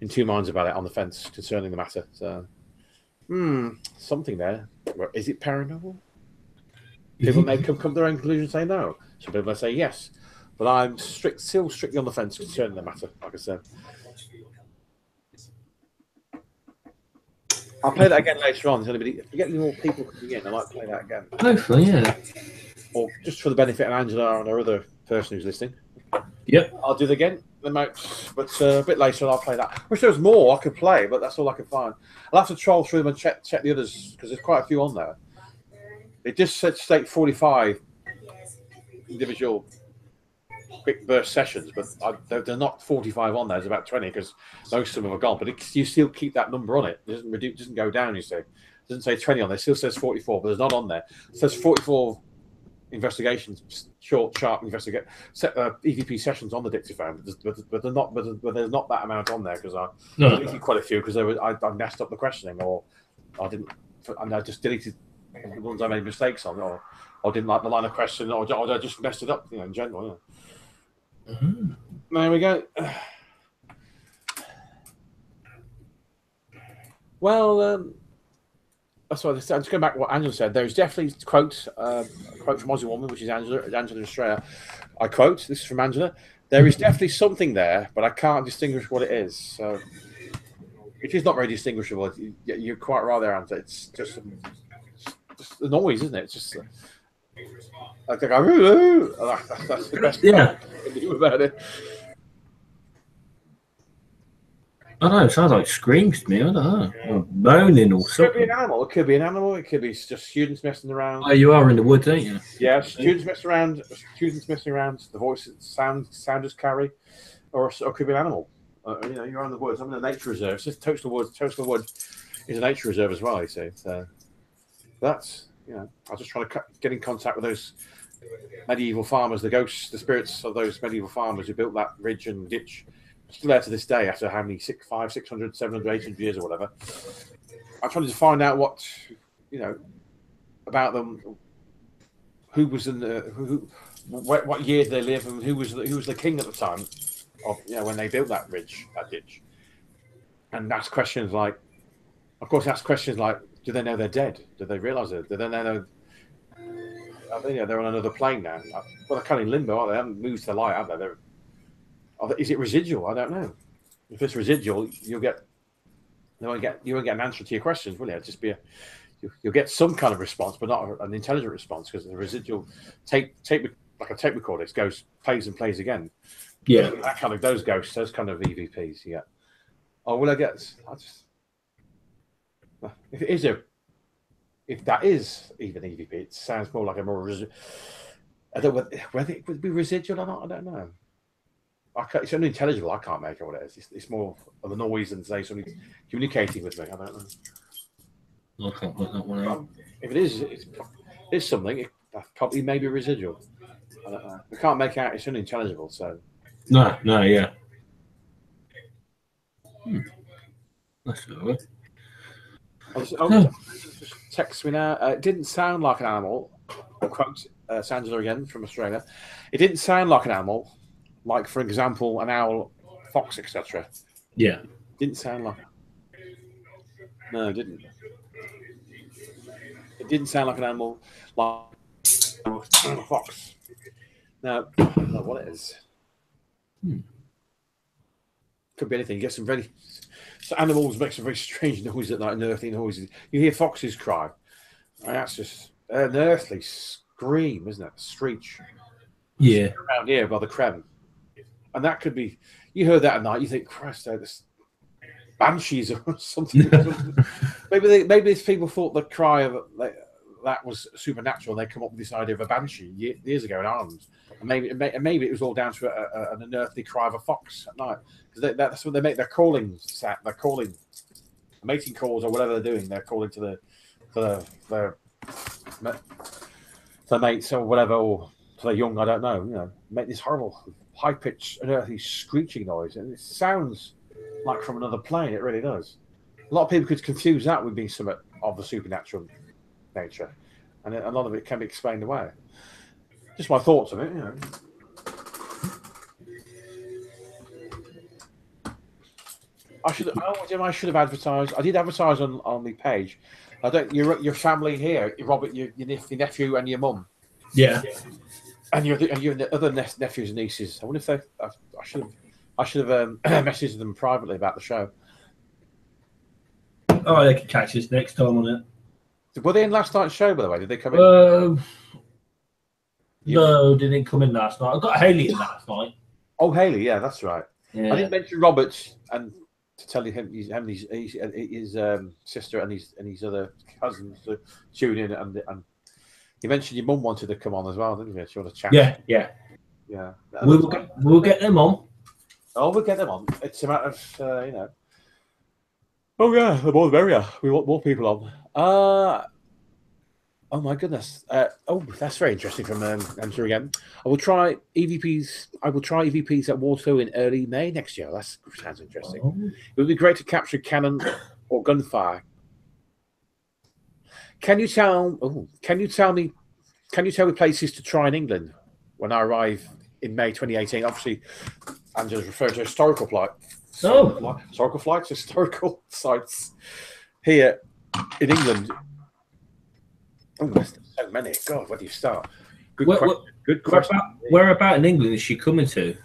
Speaker 1: in two minds about it, on the fence concerning the matter. So, something there. Is it paranormal? People may come to their own conclusion and say no. Some people may say yes, but I'm still strictly on the fence concerning the matter. Like I said, I'll play that again later on. If you get any more people coming in, I might play that again.
Speaker 2: Hopefully, yeah.
Speaker 1: Or just for the benefit of Angela and our other person who's listening.
Speaker 2: Yep.
Speaker 1: I'll do it again. But a bit later on, I'll play that. I wish there was more I could play, but that's all I can find. I'll have to troll through them and check the others, because there's quite a few on there. It just state 45 individual quick burst sessions, but they're not 45 on there. There's about 20, because most of them are gone. But you still keep that number on it. It doesn't go down, you see. It doesn't say 20 on there. It still says 44, but it's not on there. It says 44 investigations, sharp investigate EVP sessions on the dictaphone, but they're not. But there's not that amount on there, because I deleted quite a few because I messed up the questioning, or I didn't, and I just deleted the ones I made mistakes on, or didn't like the line of question, or I just messed it up, in general. There we go. Well, that's what I'm just going back to what Angela said. There's definitely a quote from Aussie Woman, which is Angela Estrella. I quote, this is from Angela: "There is definitely something there, but I can't distinguish what it is." So it is not very distinguishable. You're quite right there, Angela. It's just the noise, isn't it? It's just like that's the best thing I can do about it.
Speaker 2: I don't know, it sounds like screams to me. I don't know. Or moaning or something.
Speaker 1: It could be an animal. It could be an animal. It could be just students messing around.
Speaker 2: Oh, you are in the woods, ain't you?
Speaker 1: Yeah, students messing around. The voice sounders carry, or it could be an animal. You're in the woods. I'm in a nature reserve. It's just Toastal Wood. Toastal Wood is a nature reserve as well, you see. So that's, I was just trying to get in contact with those medieval farmers, the ghosts, the spirits of those medieval farmers who built that ridge and ditch. Still there to this day, after how many 500, 600, 700, 800 years or whatever. I'm trying to find out what, about them. Who was in what year did they live, and who was the king at the time of when they built that ridge, that ditch. And ask questions like, do they know they're dead? Do they realise it? Do they know they're on another plane now? Well, they're kind of in limbo, aren't they? They haven't moved to the light, have they? Is it residual? I don't know. If it's residual, you won't get an answer to your questions, will it? It'll just be you'll get some kind of response, but not an intelligent response, because the residual tape like a tape recorder, it plays and plays again.
Speaker 2: Yeah,
Speaker 1: that kind of those ghosts, those kind of EVPs. Yeah. Oh, will I get? If it is if that is even EVP, it sounds more like a more. I don't know whether it would be residual or not. I don't know. It's unintelligible. I can't make out what it is. It's more of a noise than say something communicating with me. I don't know.
Speaker 2: I can't put that one out.
Speaker 1: If it is something, it probably maybe residual. I don't know. I can't make out. It's unintelligible. So
Speaker 2: No, yeah. That's all right.
Speaker 1: Text me now. It didn't sound like an animal. I'll quote Sandra again from Australia. It didn't sound like an animal, like for example, an owl, fox, etc.
Speaker 2: Yeah.
Speaker 1: Didn't sound like. No, it didn't. It didn't sound like an animal, like a fox. No, I don't know what it is. Could be anything. You get some very. So animals make some very strange noises at night, unearthly noises. You hear foxes cry. That's just an earthly scream, isn't it? A screech.
Speaker 2: Yeah.
Speaker 1: Around here by the Creme. And that could be, you heard that at night, you think, Christ, this banshees or something. maybe these people thought the cry of that was supernatural and they come up with this idea of a banshee years ago in Ireland. And maybe it was all down to an unearthly cry of a fox at night. Because that's what they make their calling set. They're calling mating calls or whatever they're doing. They're calling to their mates or whatever, or to their young, I don't know. You know, make this horrible high-pitched, unearthly screeching noise, and it sounds like from another plane. It really does. A lot of people could confuse that with being something of the supernatural nature, and a lot of it can be explained away. Just my thoughts on it, you know. I should have advertised. I did advertise on the page. I don't. Your family here, Robert, your nephew, and your mum.
Speaker 2: Yeah.
Speaker 1: And your other nephews and nieces. I wonder if they. I should have messaged them privately about the show.
Speaker 2: Oh, they can catch us next time on it.
Speaker 1: Were they in last night's show, by the way? Did they come in?
Speaker 2: No, didn't come in last night. I got Haley in last night.
Speaker 1: Oh, Haley, yeah, that's right.
Speaker 2: Yeah.
Speaker 1: I didn't mention Robert and to tell him his sister and his other cousins to tune in, and you mentioned your mum wanted to come on as well, didn't you? She wanted to chat.
Speaker 2: Yeah.
Speaker 1: We'll
Speaker 2: get them on.
Speaker 1: Oh, we'll get them on. It's a matter of you know. Oh yeah, the more the merrier. We want more people on. Oh my goodness. Oh, that's very interesting from Andrew again. I will try EVPs at Waterloo in early May next year. That sounds interesting.
Speaker 2: Oh.
Speaker 1: It would be great to capture cannon or gunfire. Can you tell me places to try in England when I arrive in May 2018? Obviously, Angela's referring to historical sites here in England. Oh, there's so many. God, where do you start? Good question.
Speaker 2: Where about in England is she coming to?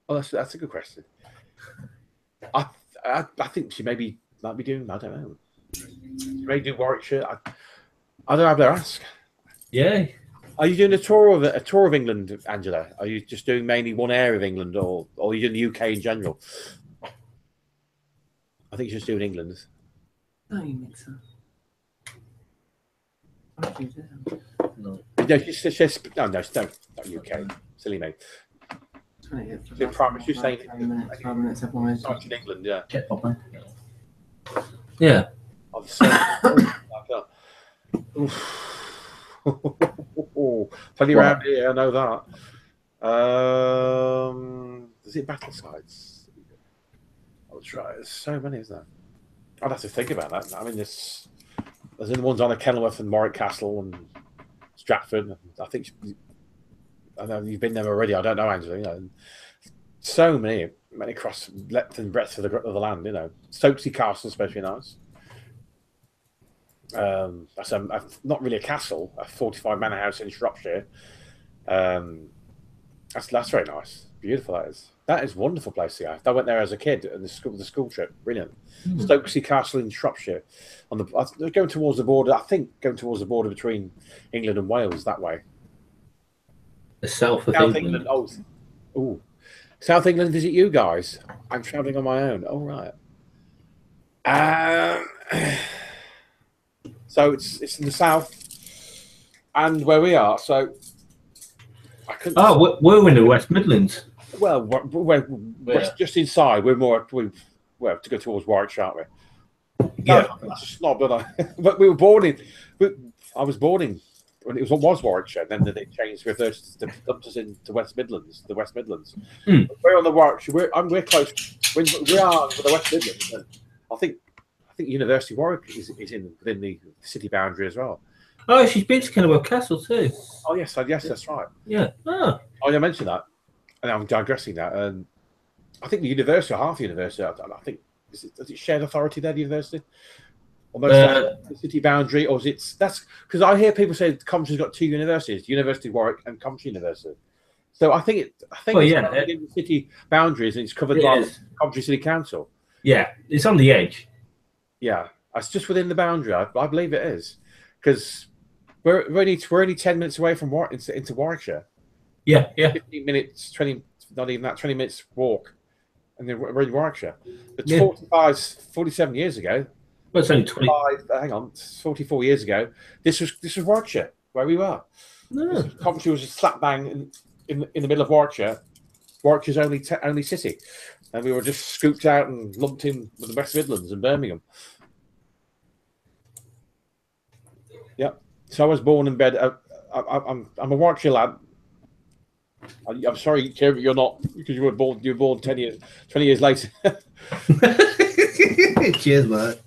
Speaker 1: Oh, that's a good question. I think she might be doing. I don't know. She may do Warwickshire. I don't know. I'll ask.
Speaker 2: Yeah.
Speaker 1: Are you doing a tour of England, Angela? Are you just doing mainly one area of England, or are you doing the UK in general? I think she's just doing England.
Speaker 4: No, you mix up.
Speaker 1: No, not UK. Silly mate. She's saying
Speaker 4: 5 minutes otherwise.
Speaker 1: in England, yeah.
Speaker 2: Yeah.
Speaker 1: Plenty around here, I know that. Is it battle sites? I'll try. There's so many, isn't there? I'd have to think about that. I mean, there's the ones on the Kenilworth and Warwick Castle and Stratford. I think I know you've been there already. I don't know, Angela. You know, so many across length and breadth of the land. You know, Stokesay Castle, especially nice. That's not really a castle, a 45 manor house in Shropshire. That's very nice, beautiful. That is a wonderful place to go. I went there as a kid in the school trip. Brilliant. Stokesay Castle in Shropshire, going towards the border. I think going towards the border between England and Wales that way.
Speaker 2: The south of England.
Speaker 1: Oh, South England. Visit you guys. I'm travelling on my own. All right. So it's in the south, and where we are. So I couldn't.
Speaker 2: Oh, we're in the West Midlands.
Speaker 1: Well, we're just inside. We're more to go towards Warwickshire, aren't we?
Speaker 2: Yeah.
Speaker 1: Snob, don't I? But we were born in. I was born in when it was Warwickshire. Then they changed, reversed, dumped us into West Midlands. The West Midlands. We're on the Warwickshire. We're close. We are with the West Midlands. And I think University of Warwick is within the city boundary as well.
Speaker 2: Oh, she's been to Kenilworth Castle too.
Speaker 1: Oh yes, that's right.
Speaker 2: Yeah. Oh,
Speaker 1: I mentioned that, and I'm digressing that. I think the university, or half the university, I think does it shared authority there, the university? Almost the city boundary, or is it? That's because I hear people say Coventry's got two universities: University of Warwick and Coventry University. So I think it's in the city boundaries, and it's covered by Coventry City Council.
Speaker 2: Yeah, it's on the edge.
Speaker 1: Yeah, it's just within the boundary. I believe it is, because we're only 10 minutes away from into Warwickshire.
Speaker 2: Yeah.
Speaker 1: 15 minutes, 20, not even that, 20 minutes walk, and then we're in Warwickshire. But 47 years ago.
Speaker 2: Well, it's only 20.
Speaker 1: 44 years ago. This was Warwickshire, where we were.
Speaker 2: No.
Speaker 1: Coventry was a slap bang in the middle of Warwickshire. Warwickshire's only city, and we were just scooped out and lumped in with the West Midlands and Birmingham. Yeah. So I was born and bred. I'm a Warwickshire lad. I'm sorry, Kev, you're not, because you were born 20 years later.
Speaker 2: Cheers, mate.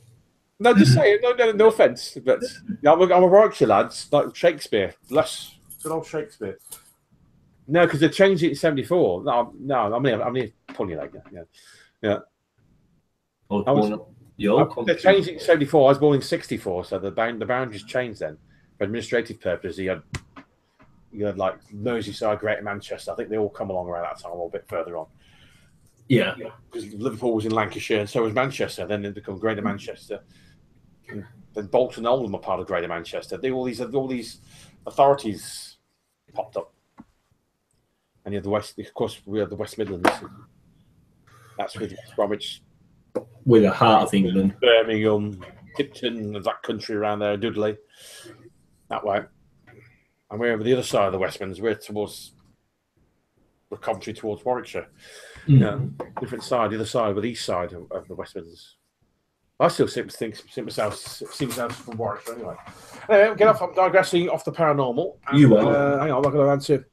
Speaker 1: No, just saying. No offence, but yeah, I'm a Warwickshire lad, like Shakespeare. Good old Shakespeare. No, because they changed it in '74. No, I'm here pulling you like that. Yeah. They changed it in '74. I was born in '64, so the boundaries changed then for administrative purposes. You had like Merseyside, Greater Manchester. I think they all come along around that time, a little bit further on.
Speaker 2: Yeah.
Speaker 1: Because Liverpool was in Lancashire, and so was Manchester. Then they become Greater Manchester. And then Bolton and Oldham are part of Greater Manchester. All these authorities popped up. And you have the West. Of course, we have the West Midlands. That's with West Bromwich.
Speaker 2: With the heart of England.
Speaker 1: Birmingham, Tipton, that country around there, Dudley. That way. And we're over the other side of the West Midlands. We're Coventry towards Warwickshire. Yeah, different side, the other side, but the east side of the West Midlands. I still see myself from Warwickshire anyway. Anyway, get off. I'm digressing off the paranormal. And,
Speaker 2: you are.
Speaker 1: Hang on, I'm going to answer.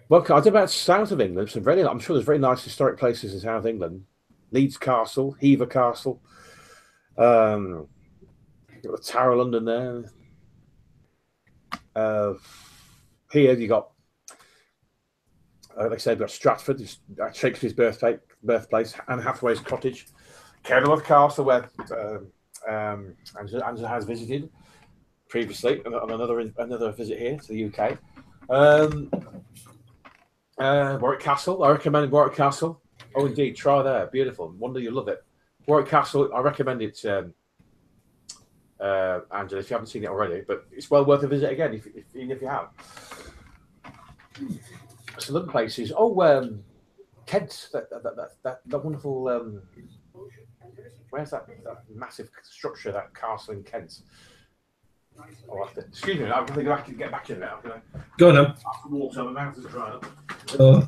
Speaker 1: Well, I don't know about south of England. I'm sure there's very nice historic places in south England. Leeds Castle, Hever Castle. Got the Tower of London there. Here you got, like I said, we've got Stratford, Shakespeare's birthplace, Anne Hathaway's cottage, Kenilworth Castle, where Angela has visited previously, on another visit here to the UK. Warwick Castle, I recommend Warwick Castle. Oh, indeed, try there, beautiful. Wonder you'll love it. Warwick Castle, I recommend it, Angela, if you haven't seen it already, but it's well worth a visit again, even if you have. Some other places. Kent, that wonderful. Where's that massive structure, that castle in Kent? Excuse me, I'm going to get back in there.
Speaker 2: Go on, then.
Speaker 1: After water, my mouth is dry up.
Speaker 2: Oh,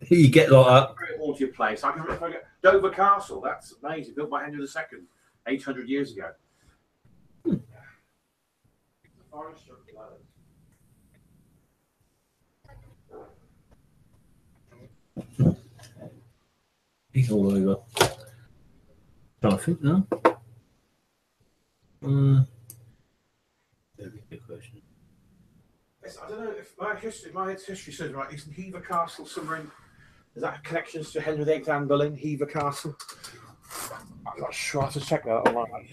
Speaker 2: you get like that.
Speaker 1: Very haunted place. I can remember Dover Castle. That's amazing. Built by Henry II, 800 years ago.
Speaker 2: He's all over. I think now. Good question.
Speaker 1: I don't know if my history says right. Isn't Hever Castle somewhere in? Is that connections to Henry VIII Anne Boleyn, Hever Castle? I'm not sure. I have to check that online.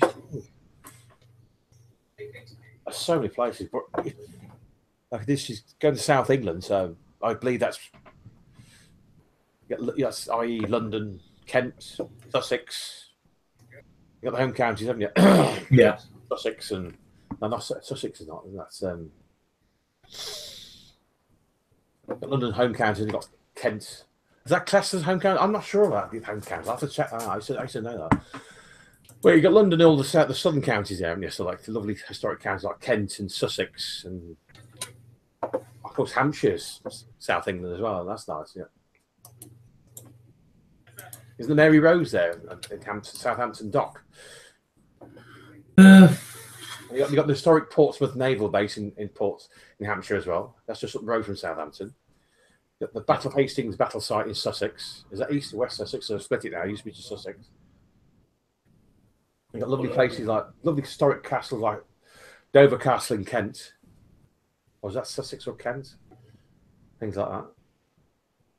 Speaker 1: There's so many places, but like this is going to South England, so I believe that's yes, i.e. London, Kent, Sussex. You got the home counties, haven't you?
Speaker 2: Yeah,
Speaker 1: Sussex and no, not Sussex is not. That's London home counties. And you got Kent. Is that classed as home county? I'm not sure about the home counties. I will have to check that out. I should know that. Well, you got London, all the southern counties there, haven't you? So like the lovely historic counties like Kent and Sussex, and of course Hampshire's South England as well. That's nice, yeah. Isn't there Mary Rose there in Southampton Dock? You got the historic Portsmouth Naval Base in Hampshire as well. That's just up the road from Southampton. The Battle of Hastings battle site in Sussex. Is that east or west Sussex? So split it now. It used to be just Sussex. You've got lovely places like lovely historic castles like Dover Castle in Kent. Or is that Sussex or Kent? Things like that.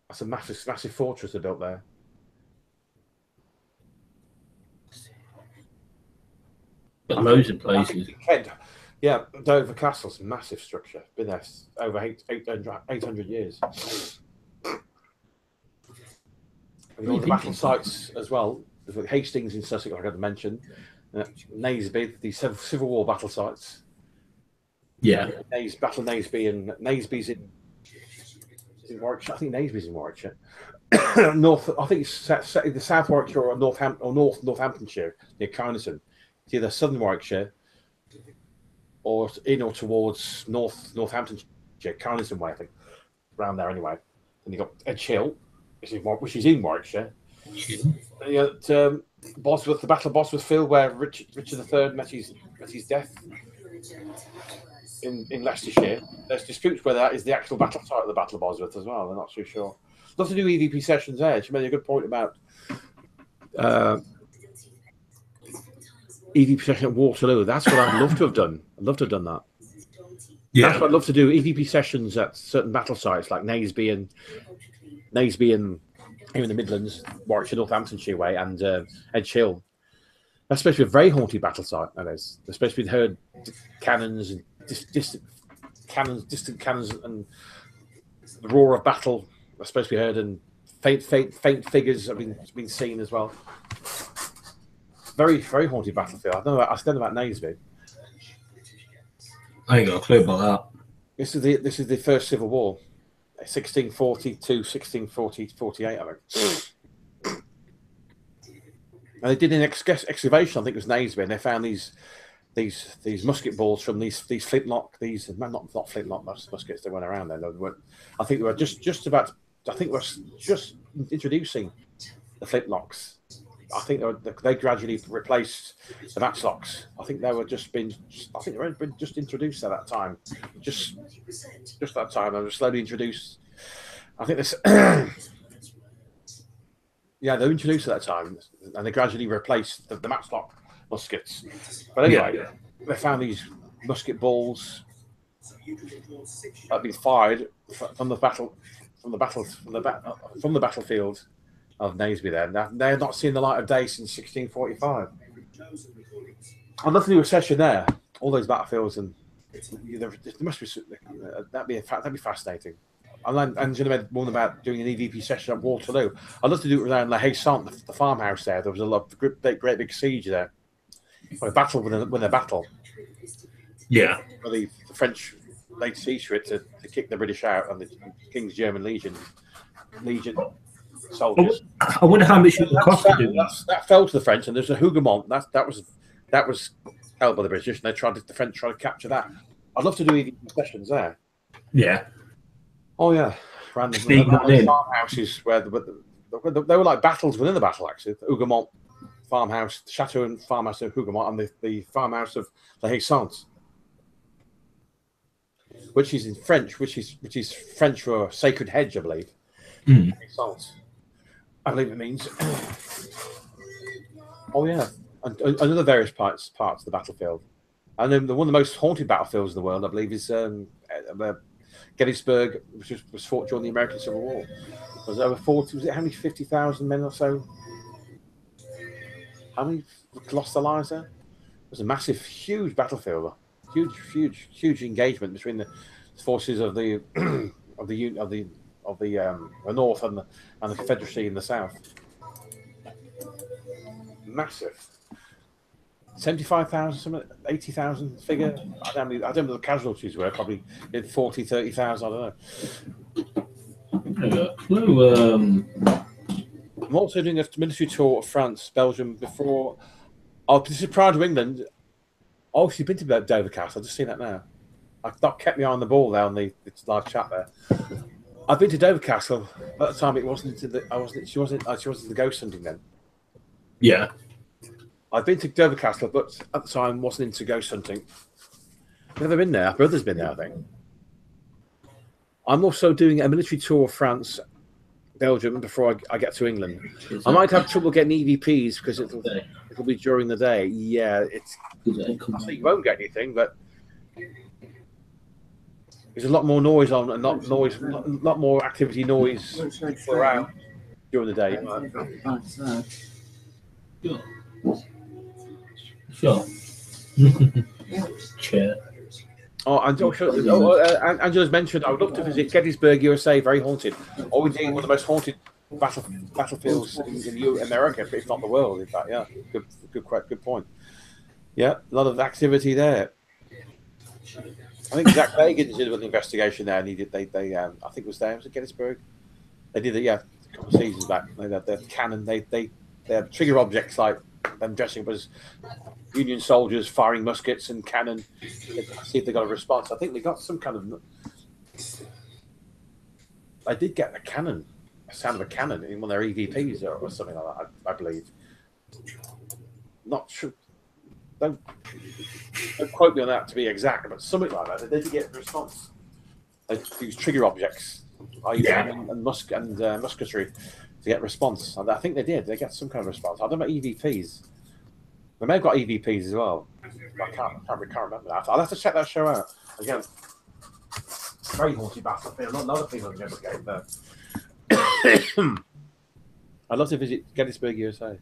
Speaker 1: That's a massive fortress they built there.
Speaker 2: But loads of places.
Speaker 1: Kent. Yeah, Dover Castle's a massive structure. Been there over 800 years. And all the battle sites as well. There's like Hastings in Sussex, like I mentioned. Naseby, the Civil War battle sites.
Speaker 2: Yeah.
Speaker 1: Battle of Naseby, and Naseby's in Warwickshire. I think Naseby's in Warwickshire. North, I think it's the South Warwickshire or Northamptonshire near Carnarvon. It's either Southern Warwickshire or in or towards Northamptonshire, Carnarvon way, I think, around there anyway. And you got Edgehill, which is in Warwickshire. And you got Bosworth, the Battle of Bosworth Field, where Richard III met his death in Leicestershire. There's disputes whether that is the actual battle site of the Battle of Bosworth as well. They're not too sure. Love to do EVP sessions there. She made a good point about EVP session at Waterloo. That's what I'd love to have done. I'd love to have done that. Yeah. That's what I'd love to do. EVP sessions at certain battle sites like Naseby and here in the Midlands, Warwickshire, Northamptonshire way, and Edgehill. That's supposed to be a very haunted battle site. That is. They're supposed to be heard cannons and distant cannons, and the roar of battle are supposed to be heard, and faint figures have been seen as well. Very, very haunted battlefield. I don't know about Naseby.
Speaker 2: I ain't got a clue about that.
Speaker 1: This is the first Civil War, 1640 to 1648, I think. And they did an excavation, I think it was Naseby, and they found these musket balls from these flintlock, not flintlock muskets that went around there. I think they were just about. I think we're just introducing the flintlocks. I think they gradually replaced the matchlocks. I think they were just introduced at that time. Just that time. They were slowly introduced. I think this. Yeah, they were introduced at that time, and they gradually replaced the matchlock muskets. But anyway, they found these musket balls that had been fired from the battlefield of Naseby. There, they're not seen the light of day since 1645. I'd love to do a session there. All those battlefields, and there must be that'd be fascinating. I'm going to make one about doing an EVP session at Waterloo. I'd love to do it around La Haye-Sainte, the farmhouse there. There was a great big siege there. Well, a battle within a battle.
Speaker 2: Yeah.
Speaker 1: Well, the French laid siege to it to kick the British out, and the King's German Legion soldiers.
Speaker 2: I wonder how much it would cost to do that.
Speaker 1: That fell to the French, and there's a Hougoumont. That was held by the British, and the French tried to capture that. I'd love to do EVP sessions there.
Speaker 2: Yeah.
Speaker 1: Oh yeah, around the farmhouses where they were like battles within the battle. Actually, the Hougoumont farmhouse, the chateau and farmhouse of Hougoumont, and the farmhouse of La Haye-Sainte, which is in French, which is French for sacred hedge, I believe. I believe it means. Oh yeah, and other various parts of the battlefield, and then one of the most haunted battlefields in the world, I believe, is Gettysburg, which was fought during the American Civil War. It was over 40. Was it how many 50,000 men or so? How many lost their lives there? It was a massive, huge battlefield, huge engagement between the forces of the North and the Confederacy in the South. Massive. 75,000, 80,000 figure. I don't know what the casualties were. Probably 40, 30,000. I don't know. I'm also doing a military tour of France, Belgium before Oh, this is prior to England. Oh, she's been to Dovercast. I've just seen that now. I've not kept me on the ball there on the live chat there. I've been to Dovercastle. At the time, it wasn't into the. She wasn't the ghost hunting then.
Speaker 2: Yeah.
Speaker 1: I've been to Dovercastle, but at the time wasn't into ghost hunting. I've never been there. My brother's been there, I think. I'm also doing a military tour of France, Belgium before I get to England. I might have trouble getting EVPs because it'll be during the day. Yeah, I think you won't get anything, but there's a lot more noise on and not noise, a lot more activity noise around during the day.
Speaker 2: Sure. Chair.
Speaker 1: Oh, and Angela's mentioned I would love to visit Gettysburg, USA. Very haunted. Or indeed one of the most haunted battlefields in America, if not the world. In fact, yeah, good point. Yeah, a lot of activity there. I think Zach Bagans did an investigation there, and he did. They I think it was there. Was it Gettysburg? They did it. Yeah, a couple of seasons back. They had their cannon. They had trigger objects like them dressing up as Union soldiers firing muskets and cannon. See if they got a response. I think they got some kind of. I did get a cannon, a sound of a cannon in one of their EVPs or something like that. I believe. Not sure. Don't quote me on that to be exact, but something like that. They did get a response. They use trigger objects, and musketry to get a response. And I think they did. They got some kind of response. I don't know about EVPs. They may have got EVPs as well. I can't remember that. I'll have to check that show out again. Very haunted battlefield. Not a lot of people have ever gave there. I'd love to visit Gettysburg, USA.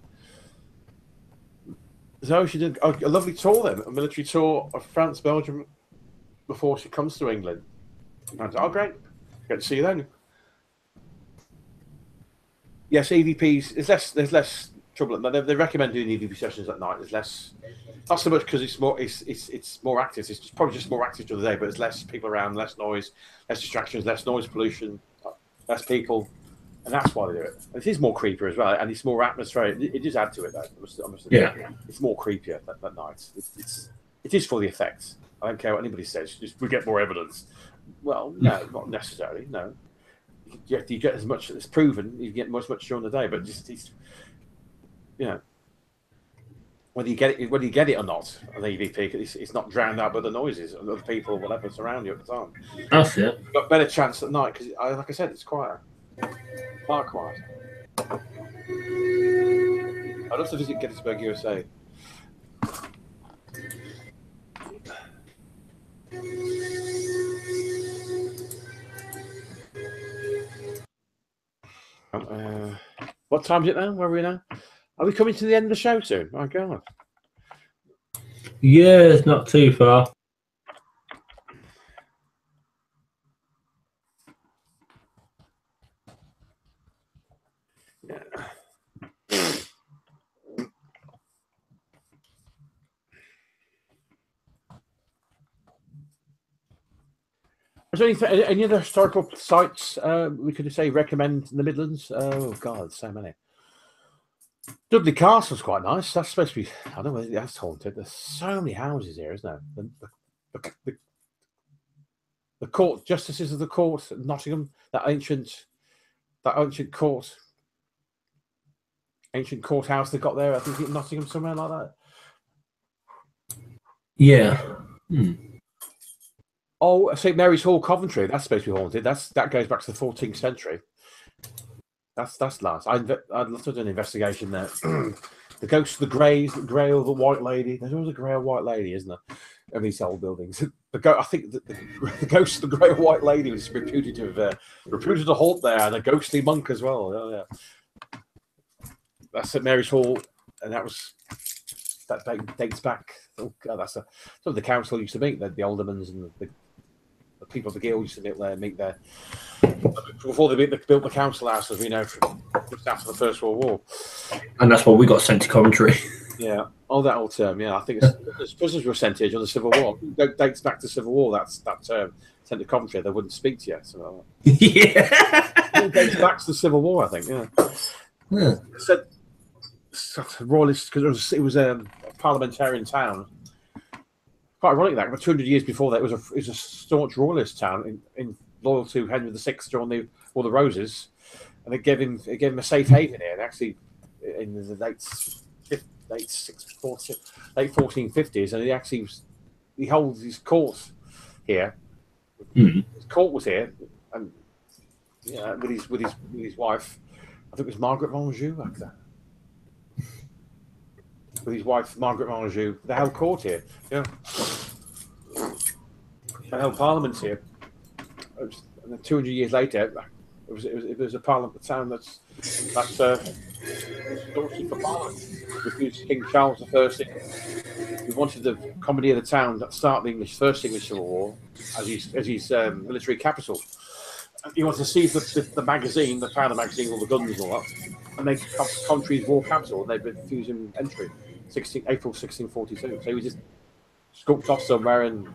Speaker 1: So she did a lovely tour then, a military tour of France, Belgium, before she comes to England. And oh, great. Get to see you then. Yes, EVPs, there's less trouble. They recommend doing EVP sessions at night. There's less, not so much because it's more active. It's probably just more active during the day, but there's less people around, less noise, less distractions, less noise pollution, less people. And that's why they do it. It is more creepier as well, and it's more atmospheric. It does add to it, though.
Speaker 2: Yeah,
Speaker 1: it's more creepier at night. It is for the effects. I don't care what anybody says. Just we get more evidence. Well, no, not necessarily. No, you get as much. It's proven you get much during the day, but just whether you get it or not, an EVP, it's not drowned out by the noises of other people or whatever's around you at the time.
Speaker 2: That's it.
Speaker 1: You've got better chance at night because, like I said, it's quieter. Far quiet. I'd love to visit Gettysburg, USA. What time is it now? Where are we now? Are we coming to the end of the show soon? My God.
Speaker 2: Yeah, it's not too far.
Speaker 1: Is there any other historical sites we could say recommend in the Midlands? Oh God, so many. Dudley Castle's quite nice. That's supposed to be. I don't know whether that's haunted. There's so many houses here, isn't there? The court justices of the court at Nottingham. That ancient courthouse they got there. I think in Nottingham somewhere like that.
Speaker 2: Yeah.
Speaker 1: Oh, St Mary's Hall, Coventry. That's supposed to be haunted. That goes back to the 14th century. That's last. I'd love to do an investigation there. The ghost of the grey or the white lady. There's always a grey or white lady, isn't there? In these old buildings. I think the ghost of the grey or white lady was reputed to haunt there, and a ghostly monk as well. Oh, yeah. That's St Mary's Hall, and that dates back. Oh God, that's so the council used to meet the aldermans and the people of the guild used to meet there before they built the council house, as we know, just after the First World War.
Speaker 2: And that's why we got sent to Coventry.
Speaker 1: Yeah, that old term. Yeah, I think it's prisoners were sent here during the Civil War. It dates back to the Civil War. That term sent to Coventry. They wouldn't speak to you. So yeah, it dates back to the Civil War. I think. Yeah. Said royalists because it was parliamentarian town. Quite ironic that, but 200 years before that, it was a staunch royalist town in loyal to Henry VI during the War of the Roses, and it gave him a safe haven here. And actually, in the late 1450s, and he holds his court here. His court was here, and with his wife. I think it was Margaret Monjou back then. With his wife Margaret Monjou, they held court here. Yeah, they held parliaments here. And then 200 years later, it was a parliament town that's staunchly for parliament. Refused King Charles I. He wanted the comedy of the town that started the first English Civil War as his military capital. He wanted to seize the magazine, the powder magazine, all the guns and all that, and make Coventry's war capital, and they refused him entry. April 1642. So he was just sculpted off somewhere and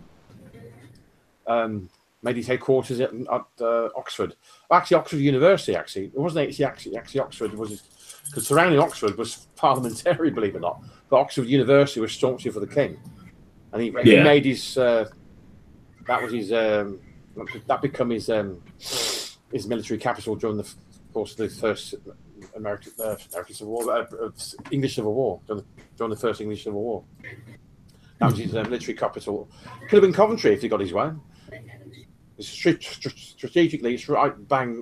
Speaker 1: made his headquarters at Oxford. Well, actually, Oxford University. Actually, it wasn't actually Oxford. It was because surrounding Oxford was parliamentary, believe it or not. But Oxford University was staunchly for the king, and he made his. That was his. That became his military capital during the course of the first American Civil War, English Civil War, during the first English Civil War. That was his military capital. Could have been Coventry if he got his way. It's strategically, it's right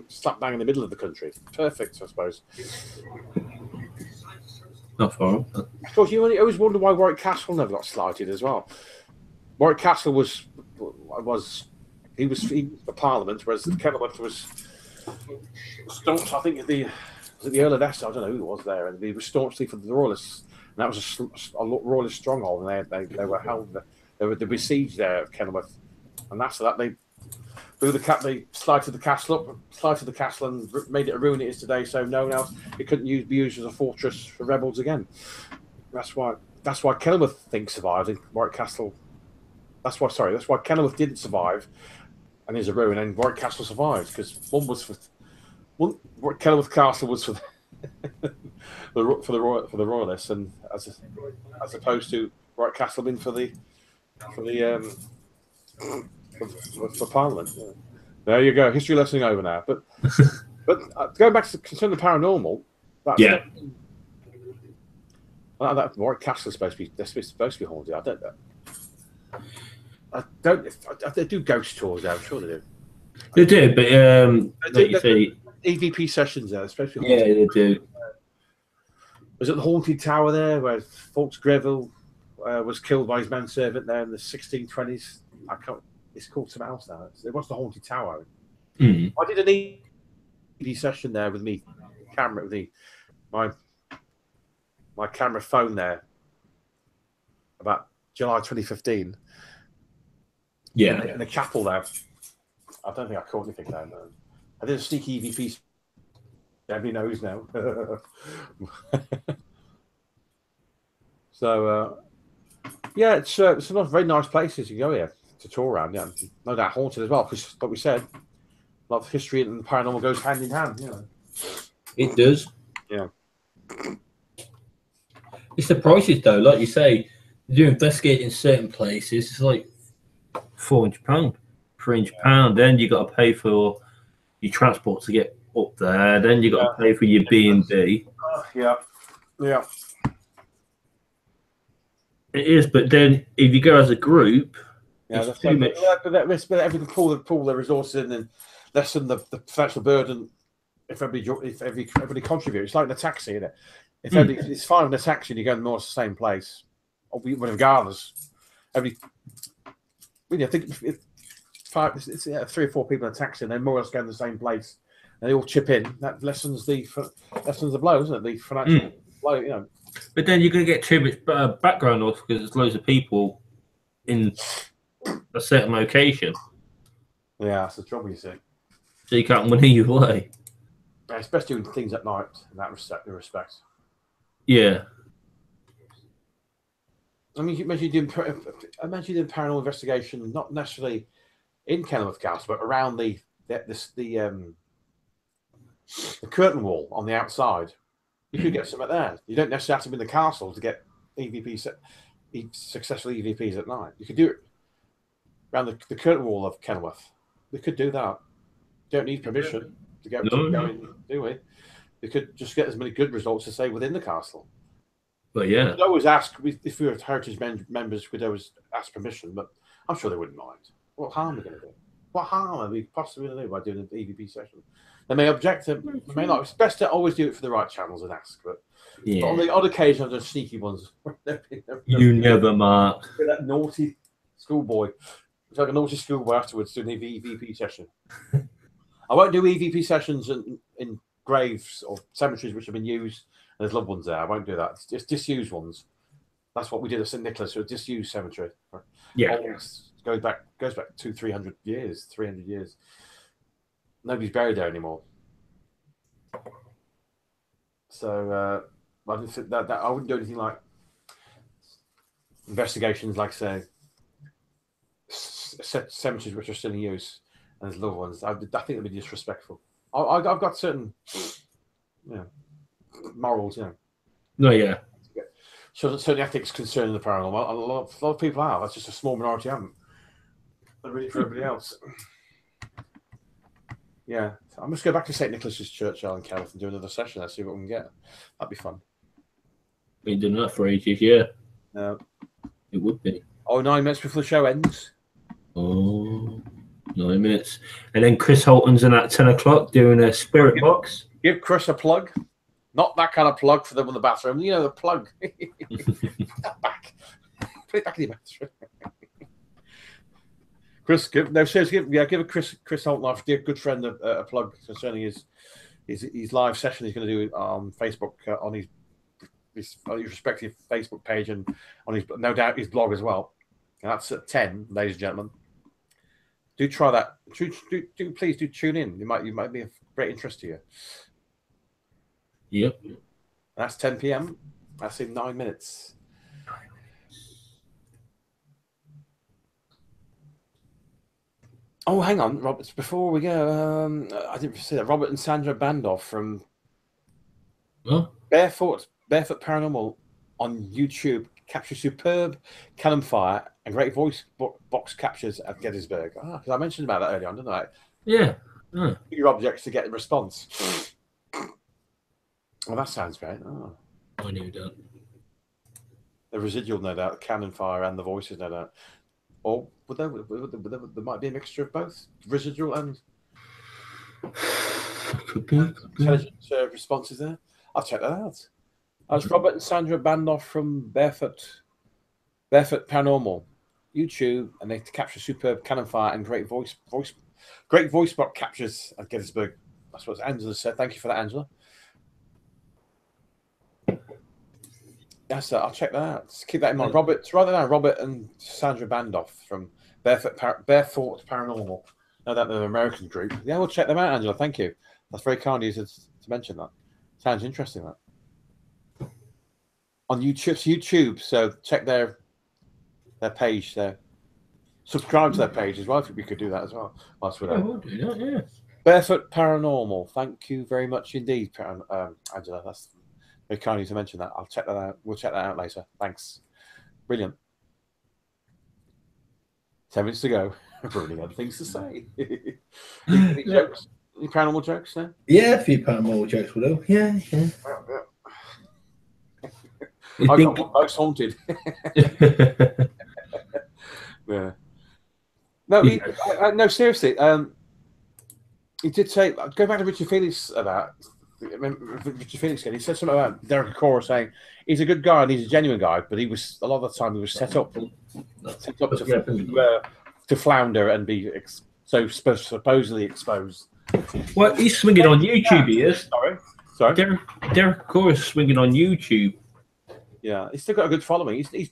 Speaker 1: slap bang in the middle of the country. Perfect, I suppose.
Speaker 2: Not far.
Speaker 1: Of course, you always wonder why Warwick Castle never got slighted as well. Warwick Castle was for Parliament, whereas Kenilworth was staunch. I think the Earl of Essex, I don't know who was there, and he was staunchly for the Royalists. And that was a Royalist stronghold, and they were held. They were besieged there at Kenilworth, and after that they slighted the castle and made it a ruin it is today. So no one else, it couldn't be used as a fortress for rebels again. That's why Kenilworth survived in Warwick Castle. That's why Kenilworth didn't survive, and is a ruin, and Warwick Castle survived because Kenilworth Castle was for the Royalists, and as opposed to Warwick Castle being for Parliament. Yeah. There you go. History lesson over now. But going back to concern the paranormal. That Warwick Castle is supposed to be haunted. I don't. They do ghost tours there. I'm sure they do.
Speaker 2: They do, but like you say,
Speaker 1: EVP sessions there. Especially
Speaker 2: yeah, they do.
Speaker 1: Was it the Haunted Tower there, where Fawkes Greville was killed by his manservant there in the 1620s? I can't. It's called something else now. It was the Haunted Tower. I did an EVP session there with me camera, with my camera phone there about July 2015.
Speaker 2: Yeah,
Speaker 1: in the chapel there. I don't think I caught anything there. No. I did a sneaky EVP. Everybody knows now. So, yeah, it's a lot of very nice places you go here to tour around. Yeah, no doubt haunted as well, because, like we said, a lot of history and paranormal goes hand in hand. You know,
Speaker 2: it does.
Speaker 1: Yeah,
Speaker 2: it's the prices though. Like you say, you investigate in certain places. It's like £400, £300. Then you got to pay for your transport to get up there. Then you got to pay for your B&B.
Speaker 1: Yeah.
Speaker 2: It is, but then if you go as a group,
Speaker 1: it's too much. But everything pull the resources in and lessen the financial burden. If everybody contributes, it's like the taxi, isn't it? If it's fine in the taxi, and you're going more to the same place, regardless. I think it's 3 or 4 people in a taxi, and they're more or less going to the same place, and they all chip in. That lessens the blow, isn't it? The financial blow, you know.
Speaker 2: But then you're going to get too much background noise because there's loads of people in a certain location.
Speaker 1: Yeah, that's the trouble, you see.
Speaker 2: So you can't win either way.
Speaker 1: Yeah, it's best doing things at night in that respect.
Speaker 2: Yeah.
Speaker 1: I mean, imagine doing paranormal investigation, not necessarily in Kenilworth Castle, but around the curtain wall on the outside. You could get something there. You don't necessarily have to be in the castle to get successful EVPs at night. You could do it around the curtain wall of Kenilworth. We could do that. Don't need permission to go in, do we? We could just get as many good results as say within the castle.
Speaker 2: But yeah,
Speaker 1: we could always ask if we were heritage members. We'd always ask permission, but I'm sure they wouldn't mind. What harm are we going to do? What harm are we possibly going to do by doing an EVP session? They may object to, they may not. It's best to always do it for the right channels and ask. But on the odd occasion, I've done sneaky ones.
Speaker 2: You never, Mark.
Speaker 1: That naughty schoolboy. It's like a naughty schoolboy afterwards doing the EVP session. I won't do EVP sessions in graves or cemeteries which have been used. There's loved ones there. I won't do that. It's just disused ones. That's what we did at St Nicholas, so a disused cemetery.
Speaker 2: Yeah.
Speaker 1: Goes back 200-300 years, 300 years. Nobody's buried there anymore. So I didn't think that I wouldn't do anything like investigations, like say cemeteries which are still in use and there's loved ones. I think it'd be disrespectful. I've got certain, morals,
Speaker 2: No, yeah.
Speaker 1: So certain ethics concerning the paranormal. A lot of people have. That's just a small minority haven't. But really for everybody else. Yeah. I must go back to St Nicholas's Churchyard in Kenilworth and do another session. Let's see what we can get. That'd be fun.
Speaker 2: Been doing that for ages, yeah.
Speaker 1: No.
Speaker 2: It would be.
Speaker 1: Oh, 9 minutes before the show ends.
Speaker 2: Oh, 9 minutes. And then Chris Holton's in at 10 o'clock doing a spirit box.
Speaker 1: Give Chris a plug. Not that kind of plug for them in the bathroom. You know, the plug. Put that back. Put it back in the bathroom. Chris, give a Chris Holton, a good friend, a plug concerning his live session he's going to do on Facebook, on his respective Facebook page and on his, no doubt, his blog as well. And that's at 10, ladies and gentlemen. Do try that. Please do tune in. You might be of great interest to you.
Speaker 2: Yep.
Speaker 1: That's 10 p.m. That's in 9 minutes. Oh, hang on, Robert. Before we go, I didn't see that. Robert and Sandra Bandoff from Barefoot Paranormal on YouTube capture superb cannon fire and great voice box captures at Gettysburg. Because I mentioned about that earlier on, didn't I?
Speaker 2: Yeah.
Speaker 1: Your objects to get a response. Well, that sounds great. Oh.
Speaker 2: I knew that.
Speaker 1: The residual, no doubt, the cannon fire and the voices, no doubt. Or there might be a mixture of both, residual and intelligent responses there. I'll check that out. That's Robert and Sandra Bandoff from Barefoot Paranormal, YouTube, and they capture superb cannon fire and great voice box captures at Gettysburg. That's what Angela said. Thank you for that, Angela. Yes, I'll check that out. Just keep that in mind. Robert and Sandra Bandoff from Barefoot Paranormal. No, that they're an American group. Yeah, we'll check them out, Angela. Thank you. That's very kind of you to mention that. Sounds interesting, that. On YouTube, so check their page there. Subscribe to their page as well, if we could do that as well. Whilst we're there.
Speaker 2: We'll do that, yeah.
Speaker 1: Barefoot Paranormal. Thank you very much indeed, Angela. That's very kind of you to mention that. I'll check that out. We'll check that out later. Thanks. Brilliant. 10 minutes to go. I've already got things to say. Any jokes? Any paranormal jokes there?
Speaker 5: Yeah, a few paranormal jokes will do. Yeah.
Speaker 1: I got one most haunted. Yeah. No, seriously. He did say, go back to Richard Felix about Richard Felix again. He said something about Derek Cora saying he's a good guy and he's a genuine guy, but he was a lot of the time he was set up to flounder and be supposedly exposed.
Speaker 2: Well, he's swinging on YouTube. He is.
Speaker 1: Sorry.
Speaker 2: Derek Cora's swinging on YouTube.
Speaker 1: Yeah, he's still got a good following. His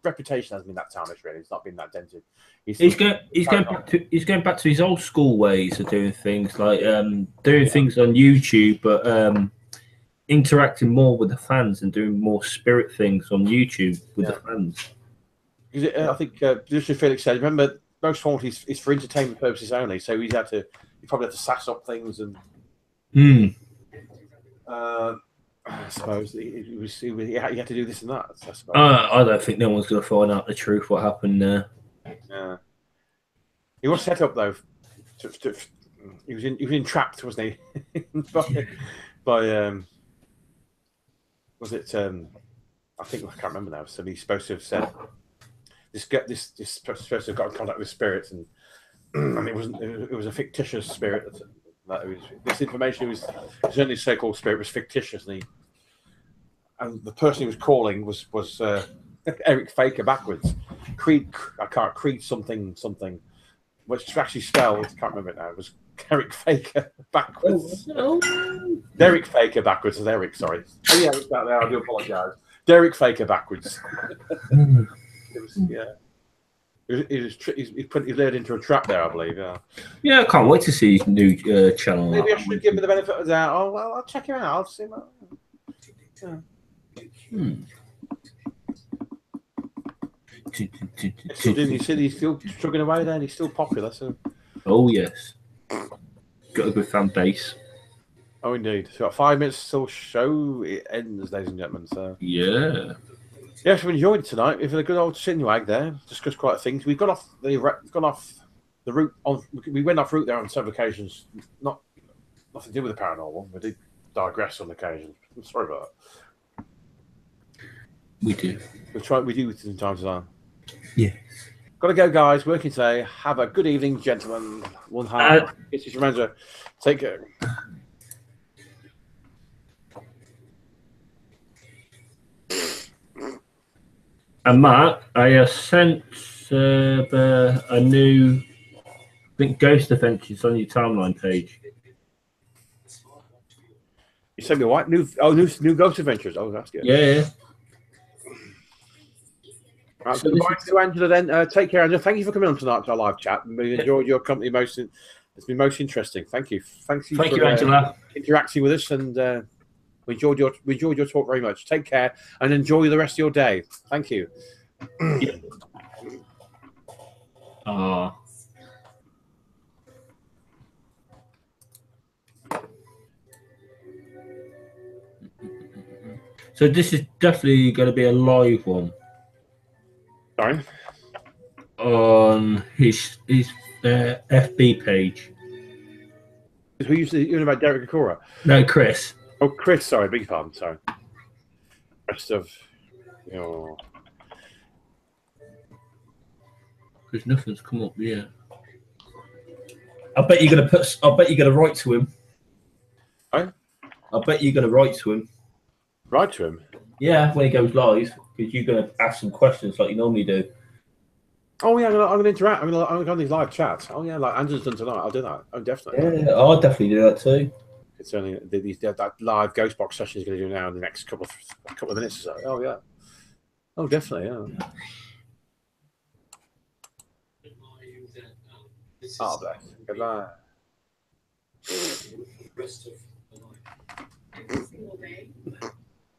Speaker 1: reputation hasn't been that tarnished, really. It's not been that dented.
Speaker 2: He's going back to his old school ways of doing things, like doing things on YouTube, but interacting more with the fans and doing more spirit things on YouTube with the fans.
Speaker 1: I think Richard Felix said, remember, most haunted is for entertainment purposes only. So he probably had to sass up things and. I suppose he had to do this and that. I suppose.
Speaker 2: I don't think no one's going to find out the truth what happened there.
Speaker 1: Yeah. He was set up though. He was entrapped, wasn't he? by was it? I think I can't remember now. So he's supposed to have said this supposed to have got in contact with spirits, and and it wasn't. It was a fictitious spirit. This information was certainly so-called spirit was fictitious, and the person he was calling was Eric Faker backwards. Creed something, which actually spelled, can't remember it now. It was Eric Faker backwards. Derek Faker backwards is Eric. Sorry. Oh yeah, it's out there. I do apologise. Derek Faker backwards. It was, yeah. He's led into a trap there, I believe. Yeah.
Speaker 2: Yeah, I can't wait to see his new channel.
Speaker 1: Maybe I should give him the benefit of the doubt. Oh, well, I'll check him out. I'll see him out. Yeah. You said he's still struggling away there, and he's still popular. So.
Speaker 2: Oh yes, got a good fan base.
Speaker 1: Oh indeed. So got 5 minutes till show it ends, ladies and gentlemen. So
Speaker 2: yeah.
Speaker 1: Yes, we enjoyed it tonight. We've had a good old sinwag there. Discussed quite a few things. We got off the route. We went off route there on several occasions. Nothing to do with the paranormal. We did digress on occasion. I'm sorry about that.
Speaker 2: We do.
Speaker 1: We do it from time to time.
Speaker 2: Yeah.
Speaker 1: Got to go, guys. Working today. Have a good evening, gentlemen. One heart. This is your manager. Take care.
Speaker 2: And Mark, I sent a new, I think, Ghost Adventures on your timeline page.
Speaker 1: You sent me what? New Ghost Adventures. Oh, that's good.
Speaker 2: Yeah.
Speaker 1: Right, so goodbye to Angela then. Take care, Angela. Thank you for coming on tonight to our live chat. We enjoyed your company most. It's been most interesting. Thank you. Thank you,
Speaker 2: Angela.
Speaker 1: Interacting with us, and we enjoyed your talk very much. Take care and enjoy the rest of your day. Thank you.
Speaker 2: So this is definitely going to be a live one.
Speaker 1: Sorry.
Speaker 2: On his FB page.
Speaker 1: Who you saying about Derek Akora?
Speaker 2: No, Chris.
Speaker 1: Oh, Chris. Sorry, big pardon. Sorry. Rest of your.
Speaker 2: Because nothing's come up yet. I bet you're gonna write to him.
Speaker 1: Right?
Speaker 2: I bet you're gonna write to him.
Speaker 1: Write to him?
Speaker 2: Yeah, when he goes live, because you're gonna ask some questions like you normally do.
Speaker 1: Oh yeah, I'm gonna interact. I'm gonna go on these live chats. Oh yeah, like Andrew's done tonight. I'll do that. Oh, definitely.
Speaker 2: Yeah, I'll definitely do that too.
Speaker 1: It's only that live ghost box session is going to do now in the next couple of minutes or so. Oh yeah. Oh definitely. Yeah. Oh bless. Goodbye.
Speaker 6: Rest of the night. Every single day,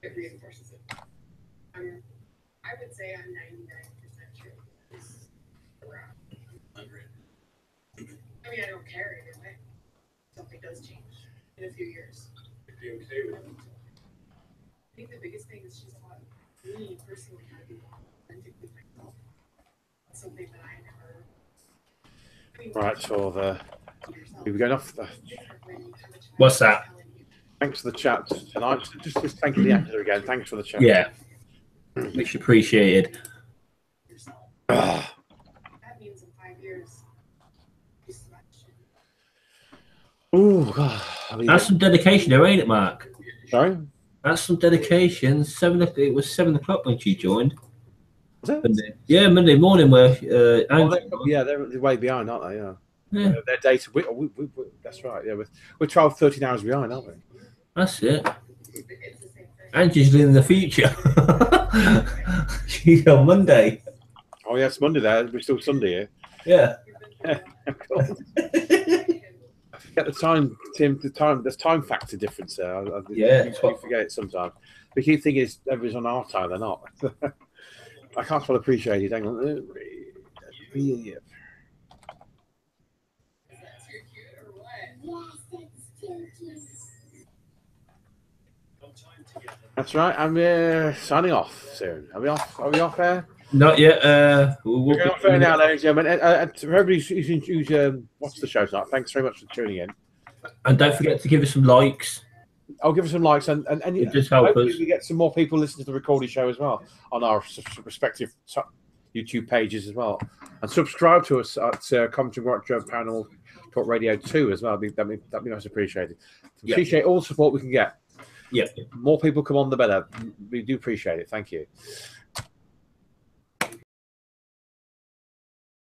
Speaker 6: it reinforces it. I would say I'm 99% sure it's around 100. I mean, I don't care either way. Something does change in a few years.
Speaker 3: You'd be okay with it.
Speaker 6: I think the biggest thing is she's taught me personally how to be authentic with myself. That's something that I never.
Speaker 1: Right, so we're going off the.
Speaker 2: What's that?
Speaker 1: Thanks for the chat tonight. Just thank you, the actor again. Thanks for the chat.
Speaker 2: Yeah, much appreciated.
Speaker 6: That means in 5 years.
Speaker 1: Oh God,
Speaker 2: That's some dedication, there, ain't it, Mark?
Speaker 1: Sorry.
Speaker 2: That's some dedication. It was 7 o'clock when she joined.
Speaker 1: Was it?
Speaker 2: Monday morning. Where
Speaker 1: they're way behind, aren't they? Yeah. Their data. That's right. Yeah, we're 12, 13 hours behind, aren't we?
Speaker 2: That's it. Angie's in the future. She's on Monday.
Speaker 1: Oh yeah, it's Monday there. We're still Sunday here.
Speaker 2: Yeah.
Speaker 1: I forget the time, Tim. There's time factor difference there. You forget it sometimes. We keep thinking everybody's on our time. They're not. I can't well appreciate it. Hang on. Yeah.
Speaker 6: Yes, it's cute.
Speaker 1: That's right. I'm signing off soon. Are we off? Are we off there?
Speaker 2: Not yet.
Speaker 1: We're going off there now, ladies and gentlemen. For everybody who's watched the show tonight, thanks very much for tuning in.
Speaker 2: And don't forget to give us some likes.
Speaker 1: I'll give us some likes and
Speaker 2: It just help
Speaker 1: hopefully
Speaker 2: us.
Speaker 1: we get some more people listening to the recorded show as well on our respective YouTube pages as well, and subscribe to us at Coventry&Warwickshire Paranormal Talk Radio 2 as well. That'd be nice appreciated.
Speaker 2: Yeah.
Speaker 1: Appreciate all the support we can get.
Speaker 2: Yeah.
Speaker 1: More people come on, the better. We do appreciate it. Thank you.